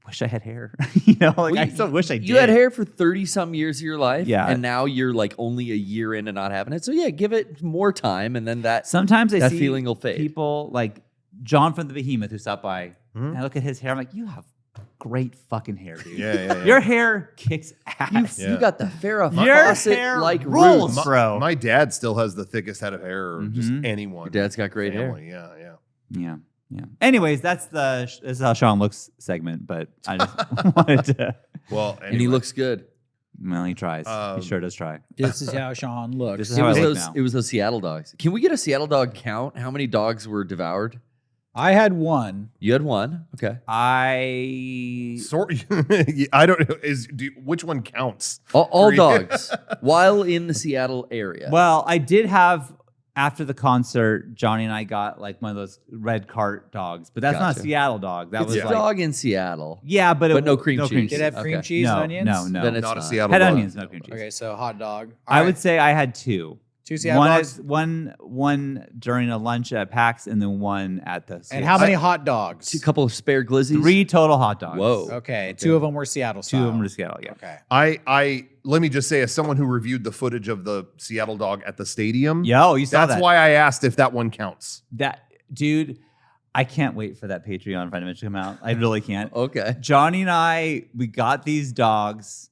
wish I had hair. You know, like Well, I still wish I did. You had hair for 30-some years of your life. Yeah. And now you're like only a year into not having it. So yeah, give it more time and then Sometimes I that see feeling will fade. people like John from the Behemoth who stopped by, Mhm. and I look at his hair. I'm like, you have great fucking hair, dude. Yeah. Your hair kicks ass. You got the Farrah Your Fawcett hair like rules. roots. Bro. My dad still has the thickest head of hair, or just Mhm. anyone. Your dad's got great hair. family. Yeah. Yeah. Anyways, this is how Sean looks segment, but I just wanted to. Well, And he anyway. looks good. Well, he tries. Um, He sure does try. This is how Sean looks. This is It how I was, look those, now. it was those Seattle dogs. Can we get a Seattle dog count? How many dogs were devoured? I had one. You had one. Okay. Sorry, I don't know. Which one counts? All Three. dogs while in the Seattle area. Well, I did have after the concert, Johnny and I got like one of those red cart dogs, but that's not a Gotcha. Seattle dog. That it's was a like dog in Seattle. yeah, but no cream cheese. Did it have cream Okay. cheese and onions? No. Then it's Not a not. Seattle Had dog. onions, no cream cheese. Okay, so hot dog. I would say I had two. 2 Seattle dogs. One during a lunch at PAX, and then one at the. And how many hot dogs? A couple of spare glizzies. 3 total hot dogs. Whoa. Okay, 2 of them were Seattle 2 style. of them were Seattle. Yeah. Okay. I let me just say, as someone who reviewed the footage of the Seattle dog at the stadium, Yo, you saw that's that? why I asked if that one counts. That dude, I can't wait for that Patreon Find Image to come out. I really can't. Okay. Johnny and I, we got these dogs.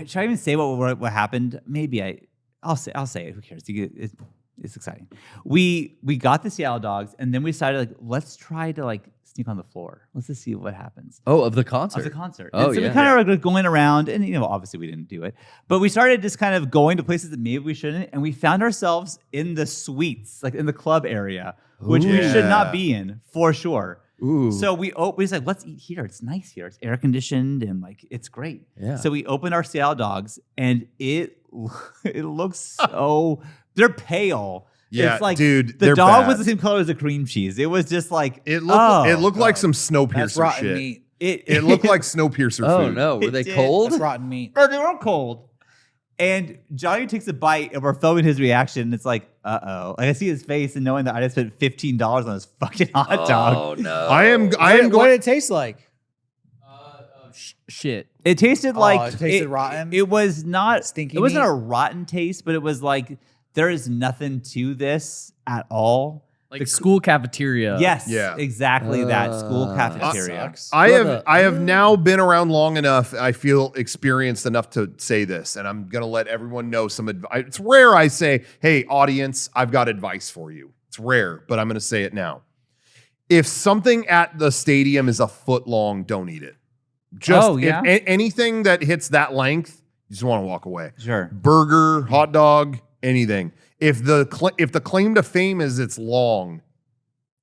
Should I even say what happened? Maybe I'll say it. Who cares? It's exciting. We got the Seattle dogs, and then we decided like let's try to like sneak on the floor. Let's just see what happens. Oh, of the concert. Of the concert. Oh, And so yeah. we kind of were going around, and obviously we didn't do it, but we started just kind of going to places that maybe we shouldn't, and we found ourselves in the suites, like in the club area, which we should not Yeah. be in for sure. Ooh. So we was like, let's eat here. It's nice here. It's air conditioned and like it's great. Yeah. So we opened our Seattle dogs, and it looks so they're pale. Yeah, it's like, dude, the they're dog bad. was the same color as the cream cheese. It was just like It looked like God. some That's Snowpiercer rotten shit. meat. It looked like Snowpiercer oh food. no, were It they did. cold? That's rotten meat. Oh, they were cold. And Johnny takes a bite, and we're filming his reaction. And it's like, uh-oh. Like I see his face, and knowing that I just spent $15 on this fucking hot dog. Oh no. I am What going. did it taste like? Shit. It tasted like it tasted rotten? It was not Stinky It wasn't meat? a rotten taste, but it was like there is nothing to this at all. Like school cafeteria. Yes, Yeah. exactly that school That cafeteria. sucks. I have now been around long enough. I feel experienced enough to say this, and I'm gonna let everyone know some advice. It's rare I say, "Hey, audience, I've got advice for you." It's rare, but I'm gonna say it now. If something at the stadium is a foot long, don't eat it. Just Oh, yeah? if anything that hits that length, you just want to walk away. Sure. Burger, hot dog, anything. If the claim to fame is it's long,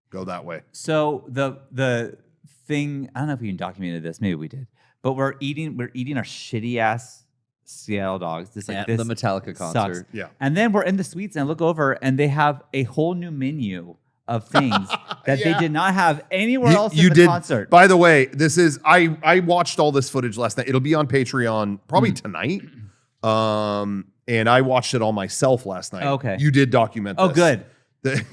go that way. So the thing, I don't know if we even documented this, maybe we did, but we're eating our shitty ass Seattle dogs. This like At this the Metallica sucks. concert. Yeah. And then we're in the suites and I look over and they have a whole new menu of things that Yeah. they did not have anywhere else in the did. concert. By the way, this is I watched all this footage last night. It'll be on Patreon probably tonight. And I watched it all myself last night. Okay. You did document this. Oh, good. And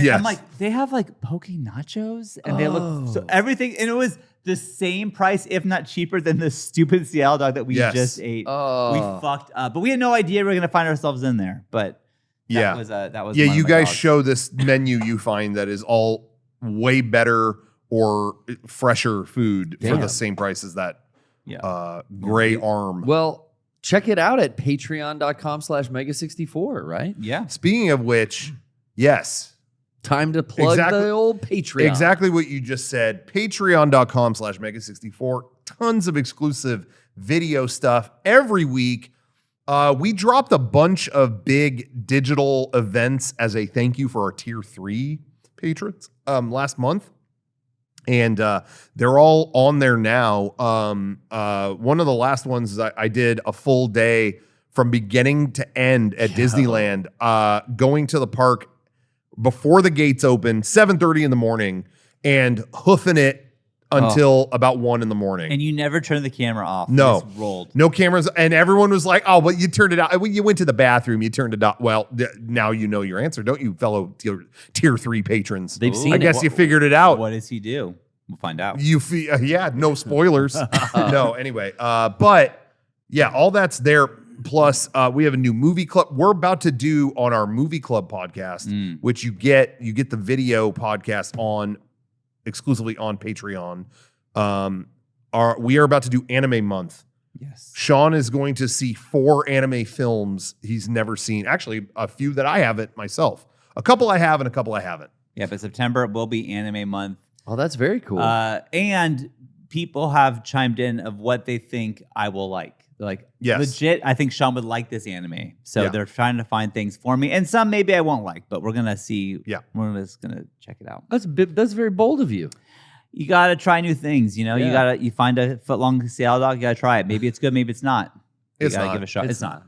Yes. I'm like, they have like poke nachos and they look so everything, and it was the same price, if not cheaper, than the stupid Seattle dog that we Yes. just ate. Oh. We fucked up, but we had no idea we were gonna find ourselves in there. But that Yeah. was that was Yeah, one you of my guys dogs. show this menu you find that is all way better or fresher food for Damn. the same price as that Yeah. gray arm. Well, check it out at patreon.com/mega64, right? Yeah. Speaking of which, yes. Time to plug Exactly- the old Patreon. Exactly what you just said. Patreon.com/mega64. Tons of exclusive video stuff every week. We dropped a bunch of big digital events as a thank you for our tier 3 patrons last month. And they're all on there now. One of the last ones is I did a full day from beginning to end at Disneyland, going to the park before the gates open, 7:30 in the morning, and hoofing it until about 1 in the morning. And you never turned the camera off. No. You just rolled. No cameras, and everyone was like, "Oh, but you turned it out. You went to the bathroom. You turned it out." Well, now you know your answer, don't you, fellow tier 3 patrons? They've seen I it. guess you figured it out. What does he do? We'll find out. You feel yeah, no spoilers. No, anyway. But yeah, all that's there. Plus, we have a new movie club. We're about to do on our movie club podcast, which you get the video podcast on exclusively on Patreon. We are about to do anime month. Yes. Sean is going to see 4 anime films he's never seen. Actually, a few that I haven't myself. A couple I have and a couple I haven't. Yeah, but September will be anime month. Oh, that's very cool. And people have chimed in of what they think I will like. They're like, Yes. legit, I think Sean would like this anime. So Yeah. they're trying to find things for me. And some maybe I won't like, but we're going to see. Yeah. We're just going to check it out. That's very bold of you. You got to try new things. You know, Yeah. you find a foot-long Seattle dog, you got to try it. Maybe it's good, maybe it's not. You It's got to not. give it a shot. It's not.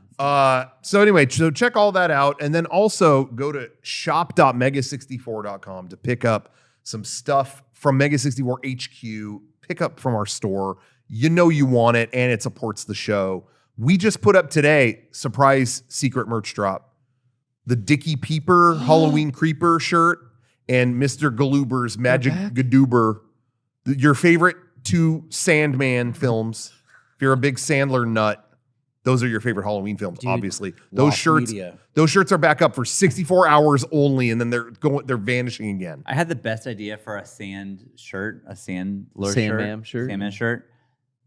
So anyway, so check all that out. And then also go to shop.mega64.com to pick up some stuff from Mega64 HQ. Pick up from our store. You know you want it, and it supports the show. We just put up today, surprise secret merch drop. The Dickie Peeper Halloween Creeper shirt and Mr. Galuber's Magic Gadoober. Your favorite 2 Sandman films. If you're a big Sandler nut, those are your favorite Halloween films, obviously. Those shirts are back up for 64 hours only, and then they're vanishing again. I had the best idea for a sand shirt, a Sandler Sandman shirt? Sandman shirt.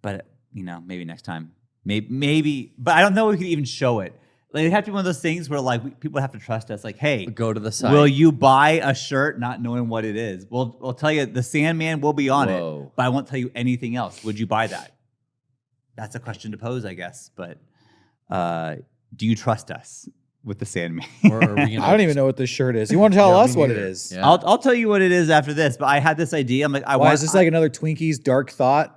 But, maybe next time. Maybe, but I don't know if we could even show it. Like, it have to be one of those things where people have to trust us. Like, hey, Go to the site. will you buy a shirt not knowing what it is? We'll tell you the Sandman will be on it, but I won't tell you anything else. Would you buy that? That's a question to pose, I guess. But do you trust us with the Sandman? Or are we gonna I don't even know what this shirt is. You want to tell Yeah, us me what it neither. is? Yeah. I'll tell you what it is after this. But I had this idea. I'm like, Why is this like another Twinkies Dark Thought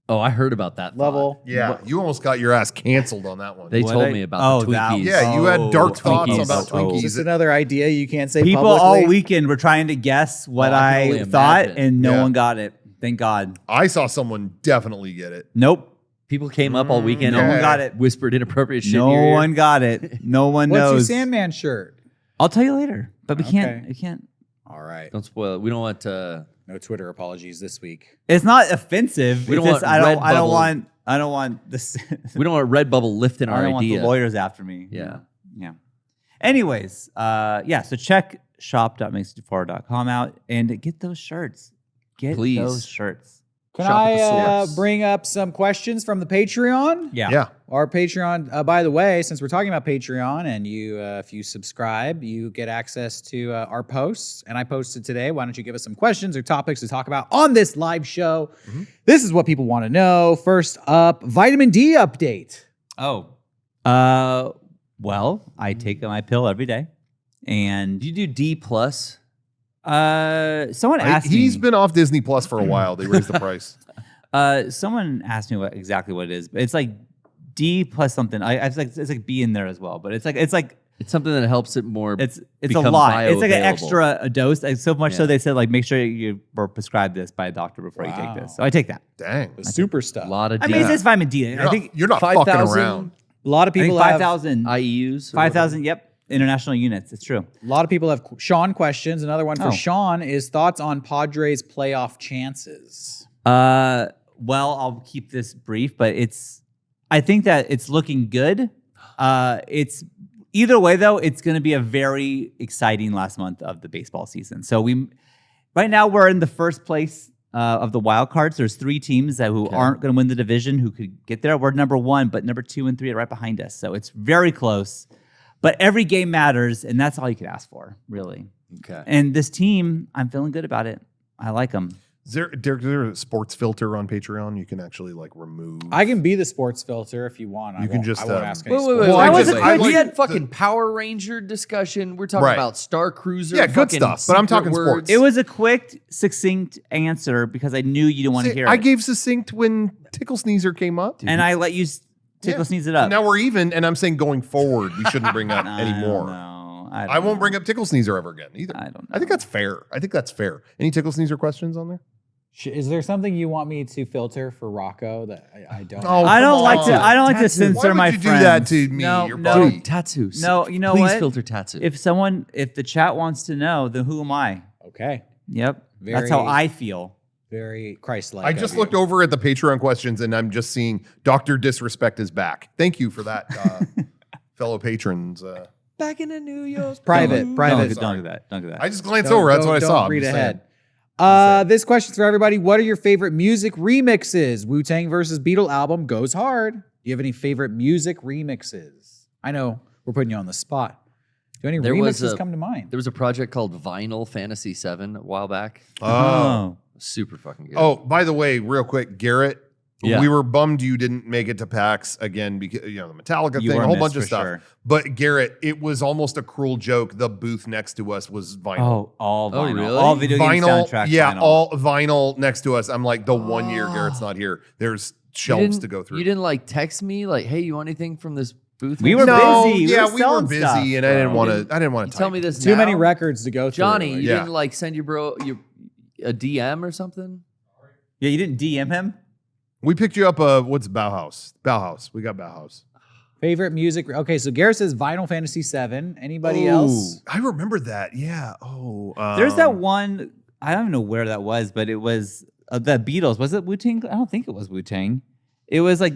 Oh, I heard about that level? Yeah, you almost got your ass canceled on that one. They What told I- me about the that- Twinkies. Yeah, you had dark thoughts Twinkies. about Oh. Is this Twinkies. another idea you can't say People publicly? all weekend were trying to guess what Oh, I can I only thought, imagine. and no Yeah. one got it. Thank God. I saw someone definitely get it. Nope. People came up all weekend No and one got it. whispered inappropriate shit. No in your ear. one got it. No one What's your knows. Sandman shirt? I'll tell you later. But we can't. Okay. We can't. All right. Don't spoil it. We don't want to. No Twitter apologies this week. It's not offensive. We It's don't just, want I don't. Redbubble. I don't want. I don't want this. We don't want Redbubble lifting I our don't want idea. the lawyers after me. Yeah. Yeah. Anyways, yeah. So check shop.mega64.com out and get those shirts. Get Please. those shirts. Can Shop at the I source. bring up some questions from the Patreon? Yeah. Our Patreon, by the way, since we're talking about Patreon and if you subscribe, you get access to our posts. And I posted today, why don't you give us some questions or topics to talk about on this live show? This is what people want to know. First up, vitamin D update. Oh. Well, I take my pill every day. And Do you do D plus? someone asked me. He's been off Disney Plus for a while. They raised the price. Someone asked me exactly what it is, but it's like D plus something. It's like B in there as well, but it's like It's something that helps it more. it's a become lot. It's like an bioavailable. extra dose. Like, so much so Yeah. they said like make sure you were prescribed this by a doctor before you take this. So I take that. Dang. The super stuff. a lot of I D. mean, it's vitamin D. I think You're not fucking 5,000 around. A lot of I think people have 5,000. IEUs. or 5,000. Yep, international units. It's true. a lot of people have Sean questions. Another one for Oh. Sean is thoughts on Padres playoff chances. Well, I'll keep this brief, but I think that it's looking good. It's either way though, it's going to be a very exciting last month of the baseball season. So right now we're in the first place of the wild cards. There's 3 teams who aren't going to win the division who could get there. We're number 1, but number 2 and 3 are right behind us. So it's very close. But every game matters, and that's all you could ask for, really. Okay. And this team, I'm feeling good about it. I like them. Is there a sports filter on Patreon? You can actually like remove. I can be the sports filter if you want. You can just, I won't um, ask any Wait, sports. wait, Well, wait. I wait, just- wait. I we like had the- fucking Power Ranger discussion. We're talking Right. about Star Cruiser. Yeah, good fucking stuff, but I'm secret talking sports. words. It was a quick, succinct answer because I knew you didn't want to hear I it. gave succinct when Tickle Sneezer came up. And I let you tickle sneeze it up. Now we're even, and I'm saying going forward, we shouldn't bring up anymore. No, I won't bring up Tickle Sneezer ever again either. I don't know. I think that's fair. Any Tickle Sneezer questions on there? Is there something you want me to filter for Rocco that I don't? Oh, I don't come like to. on. I don't like to Tatsu. censor Why would my you do friends. that to me, No, your no, buddy? Dude, Tatsu. No, you know Please what? filter Tatsu. If the chat wants to know, then who am I? Okay. Yep. That's how I feel. Very Christ-like. I just looked over at the Patreon questions and I'm just seeing Dr. Disrespect is back. Thank you for that, fellow patrons. Back in the New York. Private. Don't do that. Don't do that. I just glanced over. That's what I saw. I'm Read just ahead. saying. This question's for everybody. What are your favorite music remixes? Wu-Tang versus Beatle album goes hard. Do you have any favorite music remixes? I know we're putting you on the spot. Do any remixes come to mind? There was a project called Vinyl Fantasy 7 a while back. Oh. Super fucking good. Oh, by the way, real quick, Garrett, Yeah. we were bummed you didn't make it to PAX again because the Metallica You thing, were a whole missed bunch of for stuff. sure. But Garrett, it was almost a cruel joke. The booth next to us was vinyl. Oh, all vinyl. really? All video game Vinyl, soundtracks. yeah, vinyl. all vinyl next to us. I'm like, the 1 year Garrett's not here. There's shelves to go through. You didn't like text me like, "Hey, you want anything from this booth?" We were no, busy. We yeah, were we were selling busy, stuff, and I didn't bro. want to. I didn't want You to tell me this Too now? many records to go through. Johnny. You Yeah. didn't like send your bro a DM or something? Yeah, you didn't DM him? We picked you up. What's Bauhaus? Bauhaus. We got Bauhaus. Favorite music. Okay, so Garrett says Vinyl Fantasy 7. Anybody else? I remember that. Yeah. Oh, There's that one, I don't know where that was, but it was the Beatles. Was it Wu-Tang? I don't think it was Wu-Tang. It was like,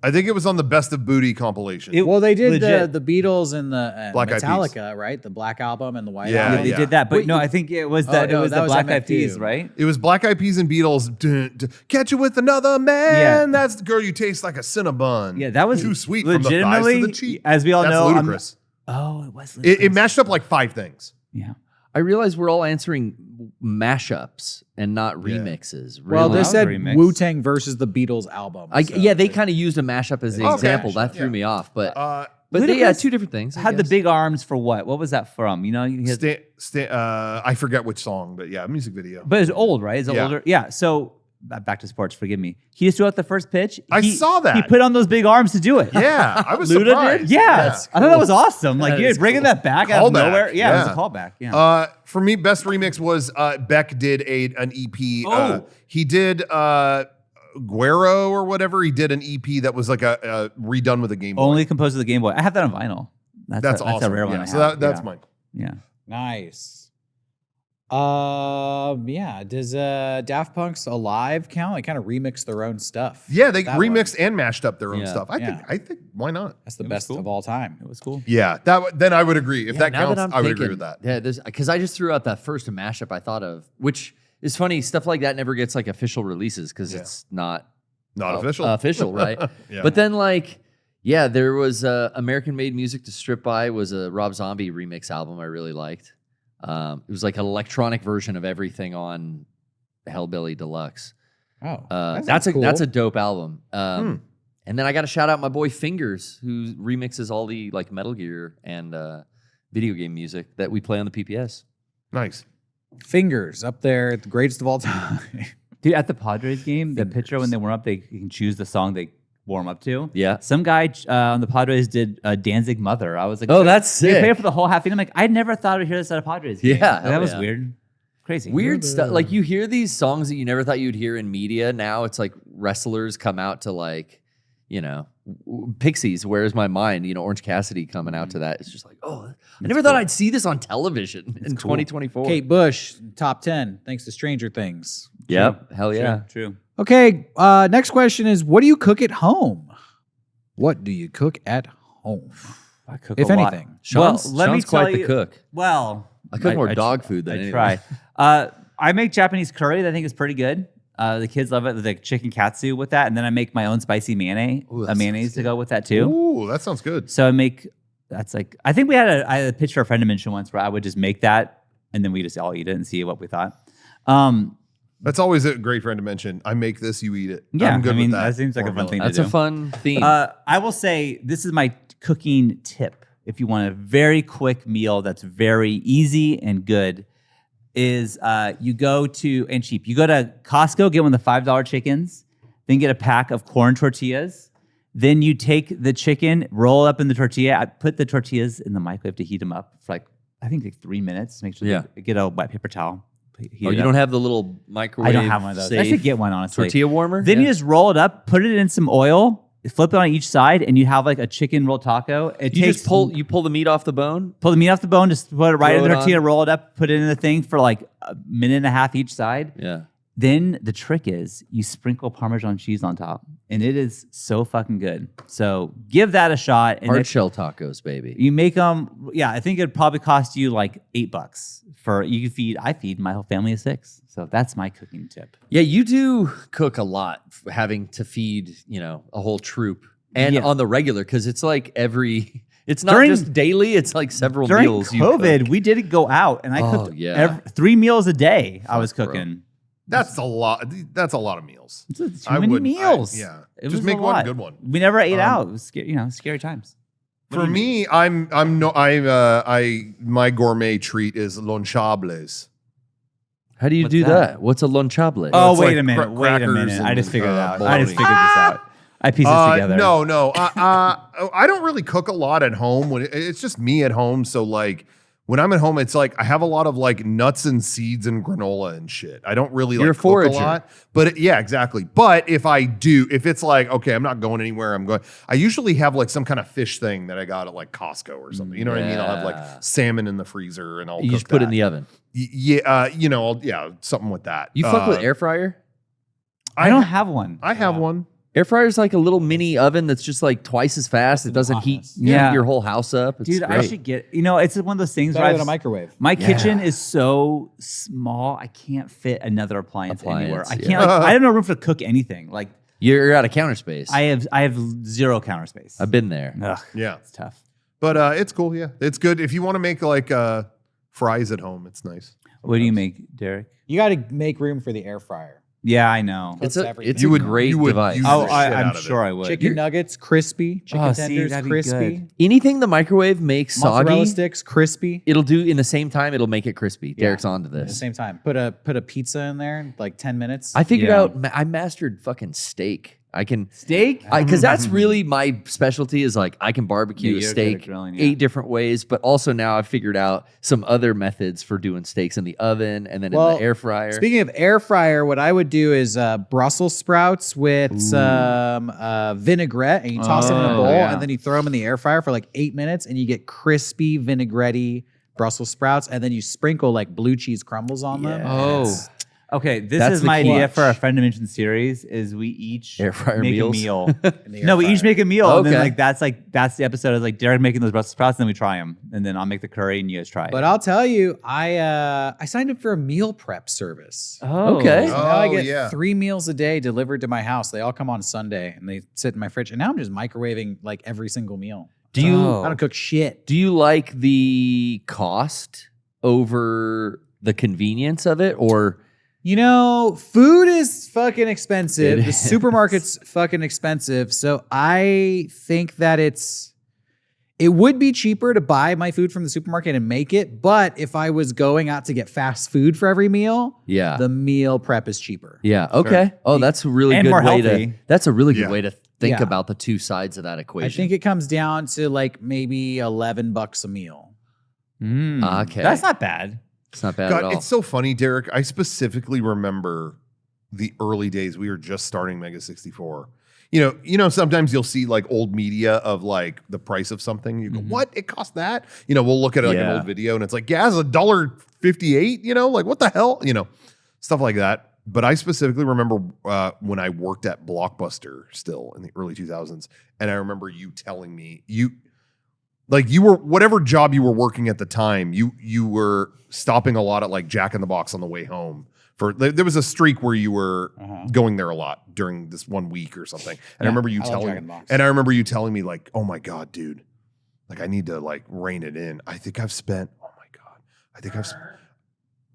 I think it was on the Best of Booty compilation. Well, they did legit. the Beatles and the Black Eyed Peas. Metallica, right? The Black Album and the White Yeah, Album. they did that. But Wait, no, I think it was that. no, it was that the was Black Eyed MFU. Peas, right? It was Black Eyed Peas and Beatles. Catch you with another man. Yeah. That's the girl you taste like a Cinnabon. Yeah, that was too sweet from the thighs to legitimately, the cheek. as we all That's know. ludicrous. Oh, it was It ludicrous. mashed up like 5 things. Yeah. I realize we're all answering mashups and not remixes. Well, Really? they said remix. Wu-Tang versus the Beatles album. so- yeah, they kind of used a mashup as the Okay, example. sure, That threw yeah. me off, but they, Ludacris two different things. I Had the guess. big arms for what? What was that from? You know, he had, I forget which song, but yeah, music video. but it's old, right? It's Yeah. older. Yeah. So back to sports. Forgive me. He just threw out the first pitch. I saw that. He put on those big arms to do it. Yeah, I was Luda surprised. did? Yeah. I thought that was awesome. Like, That you're is bringing cool. that back out of Callback, nowhere. Yeah, it was yeah. a callback. Yeah. For me, best remix was Beck did an EP. Oh. He did Guero or whatever. He did an EP that was like a redone with a Game Boy. Only composed of the Game Boy. I have that on vinyl. That's awesome. That's a rare one. Yeah, I so have. that's yeah. mine. Yeah. Nice. Yeah. Does Daft Punk's Alive count? They kind of remix their own stuff. Yeah, they That remixed and mashed up their own Yeah. stuff. Yeah. I think why not? That's the It was best cool. of all time. It was cool. Yeah, then I would agree. If that now counts, I'm I would agree thinking- with that. Yeah, because I just threw out that first mashup I thought of, which is funny. Stuff like that never gets like official releases because Yeah. it's not Not official. Official, right? Yeah. But then like, yeah, there was American Made Music to Strip By was a Rob Zombie remix album I really liked. It was like an electronic version of everything on Hellbilly Deluxe. Oh, That's cool. a dope album. And then I got to shout out my boy Fingers, who remixes all the like Metal Gear and video game music that we play on the PPS. Nice. Fingers up there, the greatest of all time. Dude, at the Padres game, the pitcher, when they warm up, they can choose the song they warm up to. Yeah. Some guy on the Padres did Danzig Mother. I was like, Oh, that's they sick. played for the whole half inning. I'm like, I never thought I'd hear this at a Padres game. Yeah, Like, hell that was yeah. weird. Crazy. Weird stuff. Like you hear these songs that you never thought you'd hear in media. Now it's like wrestlers come out to like, Pixies, Where's My Mind? Orange Cassidy coming out to that. It's just like, oh, I never thought I'd see this on television in 2024. Kate Bush, top 10, thanks to Stranger Things. Yep. Hell yeah. True. Okay, next question is, what do you cook at home? What do you cook at home? I cook If a lot. anything. Sean's, let me Sean's quite tell the you- cook. Well, I cook more I dog food than I anything. try. I make Japanese curry that I think is pretty good. The kids love it. There's like chicken katsu with that, and then I make my own spicy mayonnaise, Ooh, that mayonnaise sounds to go with that too. Ooh, that sounds good. So I make that's like I think I had a pitch for a friend to mention once where I would just make that and then we just all eat it and see what we thought. That's always a great friend to mention. I make this, you eat it. Yeah, I'm good I mean with that. that seems like a fun formula. thing That's to a do. fun theme. I will say this is my cooking tip. If you want a very quick meal that's very easy and good, is you go to and cheap. You go to Costco, get one of the $5 chickens, then get a pack of corn tortillas. Then you take the chicken, roll it up in the tortilla. I put the tortillas in the microwave to heat them up for I think 3 minutes. Make sure they get a wet paper towel. you don't have the little microwave I don't have one of those. I safe should get one, honestly. tortilla warmer? Then Yeah. you just roll it up, put it in some oil, flip it on each side, and you have like a chicken roll taco. You just pull the meat off the bone. pull the meat off the bone, just put it right in Throw the it tortilla, on. roll it up, put it in the thing for like a minute and a half each side. Yeah. Then the trick is you sprinkle Parmesan cheese on top, and it is so fucking good. So give that a shot. And Hard if shell tacos, baby. you make them, yeah, I think it'd probably cost you like $8 for you can feed. I feed my whole family of 6, so that's my cooking tip. Yeah, you do cook a lot, having to feed, a whole troop and Yeah. on the regular, because it's like it's not During- just daily, it's like several During meals. you COVID, cook. we didn't go out, and I Oh, cooked yeah. 3 meals a day. I was Fuck, bro. cooking. That's a lot. That's a lot of meals. It's too I many wouldn't- meals. yeah. It Just was make a one lot. good one. We never ate out. It was scary times. For me, my gourmet treat is lonchables. How do you What's do that? that? What's a lonchable? Oh, it's wait like a minute. Wait a crackers minute. I and, just figured it out. I bologna. just figured this out. I pieced this together. No. I don't really cook a lot at home. It's just me at home. So like when I'm at home, it's like I have a lot of like nuts and seeds and granola and shit. I don't really You're like a cook a forager. lot. But yeah, exactly. But if it's like, okay, I'm not going anywhere, I usually have like some kind of fish thing that I got at like Costco or something. You know what I mean? I'll have Yeah. like salmon in the freezer and I'll You cook just put it in that. the oven. Something with that. You fuck with air fryer? I don't have one. I have one. Air fryer is like a little mini oven that's just like twice as fast. It doesn't heat Yeah. your whole house up. It's Dude, great. I should get, it's one of those things where Better I've- than a microwave. my kitchen is so small, I can't fit another appliance anywhere. I Appliance, can't, yeah. I have no room to cook anything. Like, You're out of counter space. I have 0 counter space. I've been there. Ugh, Yeah. it's tough. But it's cool. Yeah. It's good. If you want to make like fries at home, it's nice. What do you make, Derek? You got to make room for the air fryer. Yeah, I know. It's Cooks a everything. it's You a would- great you would device. use Oh, the shit out I'm of it. sure I would. Chicken nuggets, crispy. Chicken Oh, see, tenders, that'd be crispy. good. Anything the microwave makes Mozzarella soggy, sticks, crispy. it'll do in the same time. It'll make it crispy. Derek's onto At the this. same time, put a pizza in there in like 10 minutes. I figured Yeah. out. I mastered fucking steak. I can Steak? because that's really my specialty. Is like I can barbecue Yeah, a you're good at steak grilling, yeah. 8 different ways, but also now I've figured out some other methods for doing steaks in the oven and then in the air fryer. Speaking of air fryer, what I would do is Brussels sprouts with some vinaigrette, and you toss them in a Oh, bowl, yeah. and then you throw them in the air fryer for like 8 minutes, and you get crispy vinaigrette Brussels sprouts, and then you sprinkle like blue cheese crumbles on them. Yeah. and Oh. it's- Okay, this That's is the my idea clutch. for our friend dimension series is we each Air fryer make meals? a meal. in the air No, we each fryer. make a meal. And then Okay. that's the episode is like Derek making those Brussels sprouts, and then we try them. And then I'll make the curry and you guys try it. But I'll tell you, I signed up for a meal prep service. Okay. So now I Oh, get yeah. 3 meals a day delivered to my house. They all come on Sunday, and they sit in my fridge. And now I'm just microwaving like every single meal. Do you Oh. I don't cook shit. do you like the cost over the convenience of it, or You know, food is fucking expensive. It The is. supermarket's fucking expensive. So I think that it would be cheaper to buy my food from the supermarket and make it. But if I was going out to get fast food for every meal, yeah, the meal prep is cheaper. yeah, okay. Oh, that's a really And good more way healthy. to. That's a really good Yeah. way to think Yeah. about the two sides of that equation. I think it comes down to like maybe $11 a meal. Okay. That's not bad. It's not bad at all. God, it's so funny, Derek. I specifically remember the early days. We were just starting Mega 64. You know, sometimes you'll see like old media of like the price of something. You go, what? It cost that? You know, we'll look at like an Yeah. old video and it's like, gas $1.58. You know, like what the hell? You know, stuff like that. But I specifically remember when I worked at Blockbuster still in the early 2000s, and I remember you telling me you were whatever job you were working at the time, you were stopping a lot at like Jack in the Box on the way home. There was a streak where you were going there a lot during this 1 week or something. And I remember you I love Jack in the telling me like, oh my God, dude, like I need to like rein it in. I think I've spent, oh my God,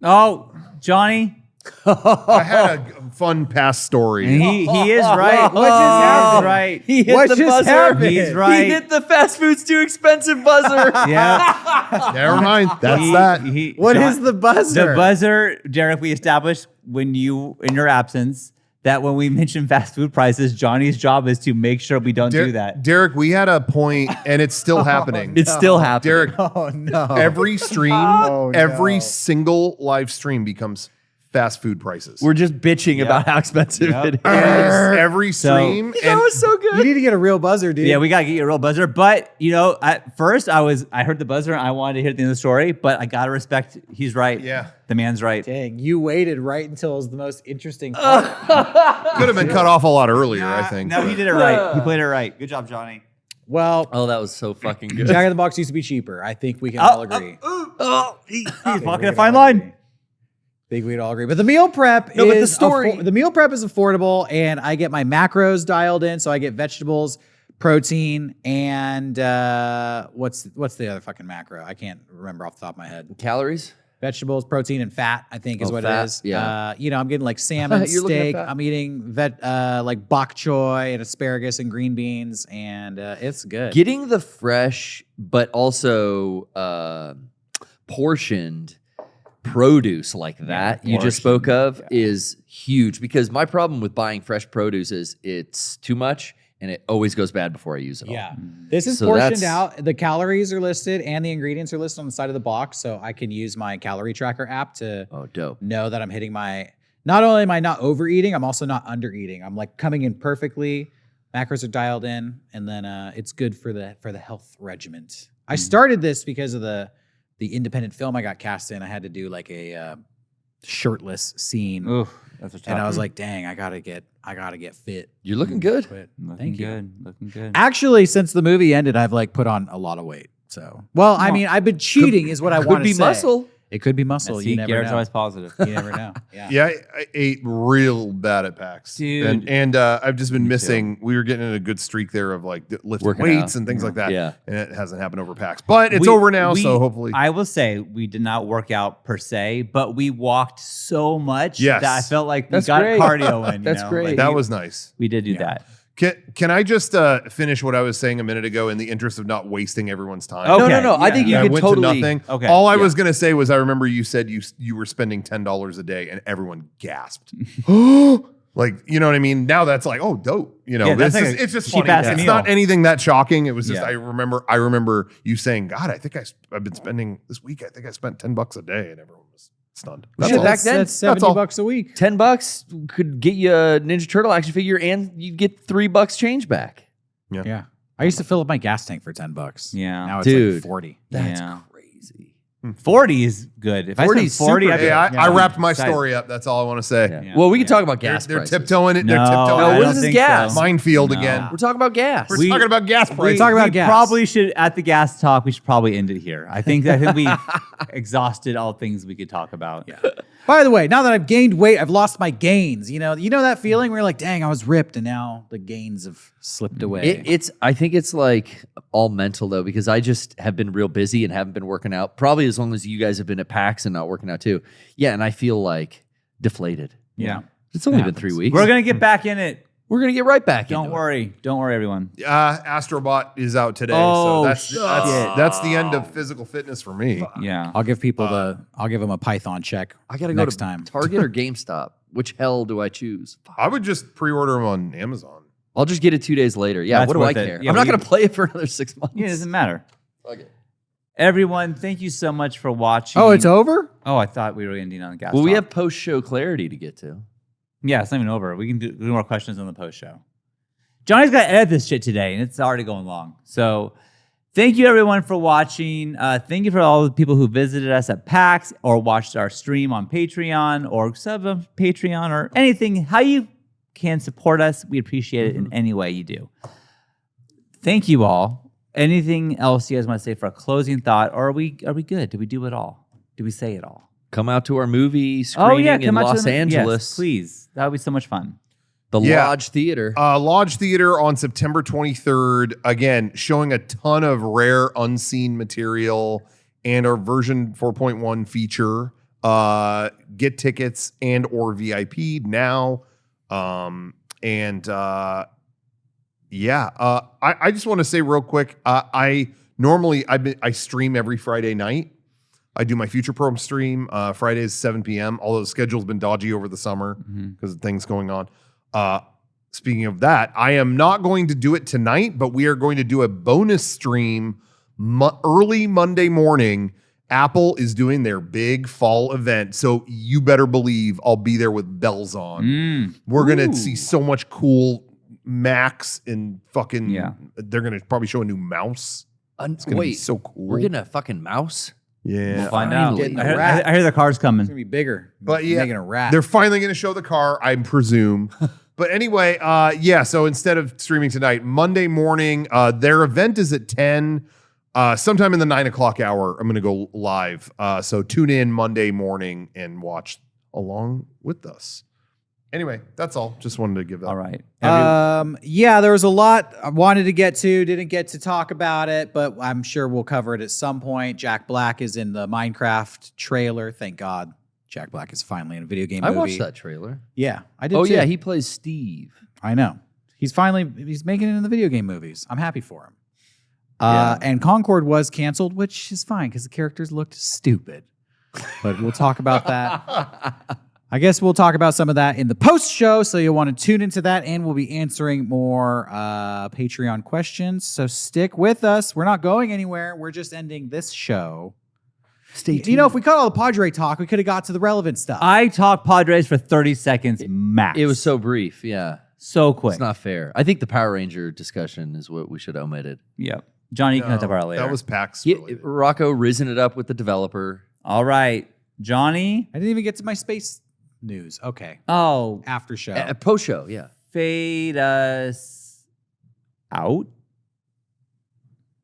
Oh, Johnny, I had a fun past story. he is right. What just happened? Right. He hit What the just buzzer. happened? He's right. He hit the fast food's too expensive buzzer. Yeah. Never mind. That's that. What is the buzzer? The buzzer, Derek, we established in your absence that when we mention fast food prices, Johnny's job is to make sure we don't do that. Derek, we had a point, and it's still happening. It's still happening. Derek, Oh no. every stream, Oh, no. every single live stream becomes fast food prices. We're just bitching about how expensive Yep. it is. every stream. That was so You good. need to get a real buzzer, dude. Yeah, we gotta get you a real buzzer. But you know, at first I heard the buzzer and I wanted to hear the end of the story, but I gotta respect he's right. Yeah. The man's right. Dang, you waited right until it was the most interesting part. Could have been cut off a lot earlier, I think. No, he did it right. He played it right. Good job, Johnny. Well, Oh, that was so fucking good. Jack in the Box used to be cheaper. I think we can all agree. He's I walking a fine line. Think we'd all agree. But the meal prep No, but the is story- the meal prep is affordable, and I get my macros dialed in, so I get vegetables, protein, and what's the other fucking macro? I can't remember off the top of my head. Calories? Vegetables, protein, and fat, I think is Oh, what fat, it is. yeah. You know, I'm getting like salmon, You're looking at steak. fat. I'm eating like bok choy and asparagus and green beans, and it's good. Getting the fresh, but also portioned produce like that you just spoke of is huge, because my problem with buying fresh produce is it's too much and it always goes bad before I use it all. Yeah. This is So portioned that's- out. The calories are listed and the ingredients are listed on the side of the box. So I can use my calorie tracker app to Oh, dope. know that I'm hitting not only am I not overeating, I'm also not undereating. I'm like coming in perfectly. Macros are dialed in, and then it's good for the health regiment. I started this because of the independent film I got cast in. I had to do like a shirtless scene. Oof, that's a tough And I was one. like, dang, I gotta get fit. You're looking good. But looking thank you. good. Looking good. Actually, since the movie ended, I've like put on a lot of weight. So, well, I mean, I've been cheating, is what I Could want to be say. muscle. It could be muscle. See, You never Garrett's know. always positive. You never know. Yeah. Yeah, I ate real bad at PAX, Dude. and I've just been Me too. missing. We were getting in a good streak there of like lifting Working weights out. and things like that. Yeah. and it hasn't happened over PAX, but it's We- over now. we- So hopefully, I will say we did not work out per se, but we walked so much Yes. that I felt like we That's got great. cardio in. you That's know? great. Like, that we, was nice. we did do Yeah. that. Can I just finish what I was saying a minute ago in the interest of not wasting everyone's time? Okay. No. I yeah, think yeah. you I could went totally. to nothing. Okay. All I Yeah. was gonna say was I remember you said you were spending $10 a day, and everyone gasped. Like, you know what I mean? Now that's like, oh, dope. You know, Yeah, that's this like is, a it's just cheap funny. ass It's meal. not anything that shocking. It was just Yeah. I remember you saying, God, I think I've been spending this week. I think I spent $10 a day, and everyone was stunned. That's Shit, all. back then, that's 70 all. bucks a week. $10 could get you a Ninja Turtle action figure, and you'd get $3 change back. Yeah. I used to fill up my gas tank for $10. Yeah. Now it's Dude. like 40. That's Yeah. crazy. 40 is good. If 40 I is spend 40, super I'd be good. Hey, like, I yeah, wrapped my excited. story up. That's all I want to say. Yeah. Yeah. Well, we can Yeah. talk about They're, gas they're prices. tiptoeing it. No, They're No, tiptoeing what I is don't this think gas? so. minefield No. again. We're talking about gas. We're talking about gas prices. talking about we gas. probably should, at the gas talk, we should probably end it here. I think we exhausted all things we could talk about. Yeah. By the way, now that I've gained weight, I've lost my gains. You know that feeling where you're like, dang, I was ripped, and now the gains have slipped away. I think it's like all mental though, because I just have been real busy and haven't been working out. Probably as long as you guys have been at PAX and not working out too. Yeah, and I feel like deflated. Yeah. It's only been Happens. 3 weeks. We're going to get back in it. We're gonna get right back. Don't into it. worry. Don't worry, everyone. Astrobot is out today, Oh, so shit. that's the end of physical fitness for me. Yeah. I'll give people I'll give them a Python check. I gotta go next to time. Target or GameStop. Which hell do I choose? Fuck. I would just pre-order them on Amazon. I'll just get it 2 days later. Yeah, That's what do I worth it. care? Yeah, I'm not we- gonna play it for another 6 months. Yeah, it doesn't matter. Fuck it. Everyone, thank you so much for watching. Oh, it's over? Oh, I thought we were ending on the gas Well, we talk. have post-show clarity to get to. Yeah, it's not even over. We can do more questions on the post show. Johnny's got to edit this shit today, and it's already going long. So thank you, everyone, for watching. Thank you for all the people who visited us at PAX or watched our stream on Patreon or sub on Patreon or anything. How you can support us, we appreciate it in any way you do. Thank you all. Anything else you guys want to say for a closing thought? Or are we good? Did we do it all? Did we say it all? Come out to our movie screening in come out to Los the- Angeles. Yes, please. That would be so much fun. The Yeah. Lodge Theater. Lodge Theater on September 23rd. Again, showing a ton of rare unseen material and our version 4.1 feature. Get tickets and or VIP now. I just want to say real quick. I stream every Friday night. I do my Future Pro stream Fridays 7 p.m. Although the schedule's been dodgy over the summer because of things going on. Speaking of that, I am not going to do it tonight, but we are going to do a bonus stream early Monday morning Apple is doing their big fall event, so you better believe I'll be there with bells on. We're gonna see so much cool Macs and fucking. Yeah. They're gonna probably show a new mouse. It's gonna be so cool. We're getting a fucking mouse? Yeah, We'll find out. Getting the I heard, rat. I hear the car's coming. It's gonna be bigger. But yeah, making a rat. they're finally going to show the car, I presume. But anyway, so instead of streaming tonight, Monday morning, their event is at 10. Sometime in the 9 o'clock hour, I'm going to go live. So tune in Monday morning and watch along with us. Anyway, that's all. Just wanted to give that. All right. Yeah, there was a lot I wanted to get to, didn't get to talk about it, but I'm sure we'll cover it at some point. Jack Black is in the Minecraft trailer. Thank God Jack Black is finally in a video game I movie. watched that trailer. Yeah, I did Oh, too. yeah, he plays Steve. I know. He's making it in the video game movies. I'm happy for him. Yeah. And Concord was canceled, which is fine because the characters looked stupid. But we'll talk about that. I guess we'll talk about some of that in the post show, so you'll want to tune into that, and we'll be answering more Patreon questions. So stick with us. We're not going anywhere. We're just ending this show. Stay tuned. You know, if we cut all the Padre talk, we could have got to the relevant stuff. I talked Padres for 30 seconds max. It was so brief, yeah. so quick. It's not fair. I think the Power Ranger discussion is what we should have omitted. Yep. Johnny, you can talk about it later. That was PAX. Rocco risen it up with the developer. All right. Johnny. I didn't even get to my space news. Okay. Oh, After show. Post show, yeah. fade us out.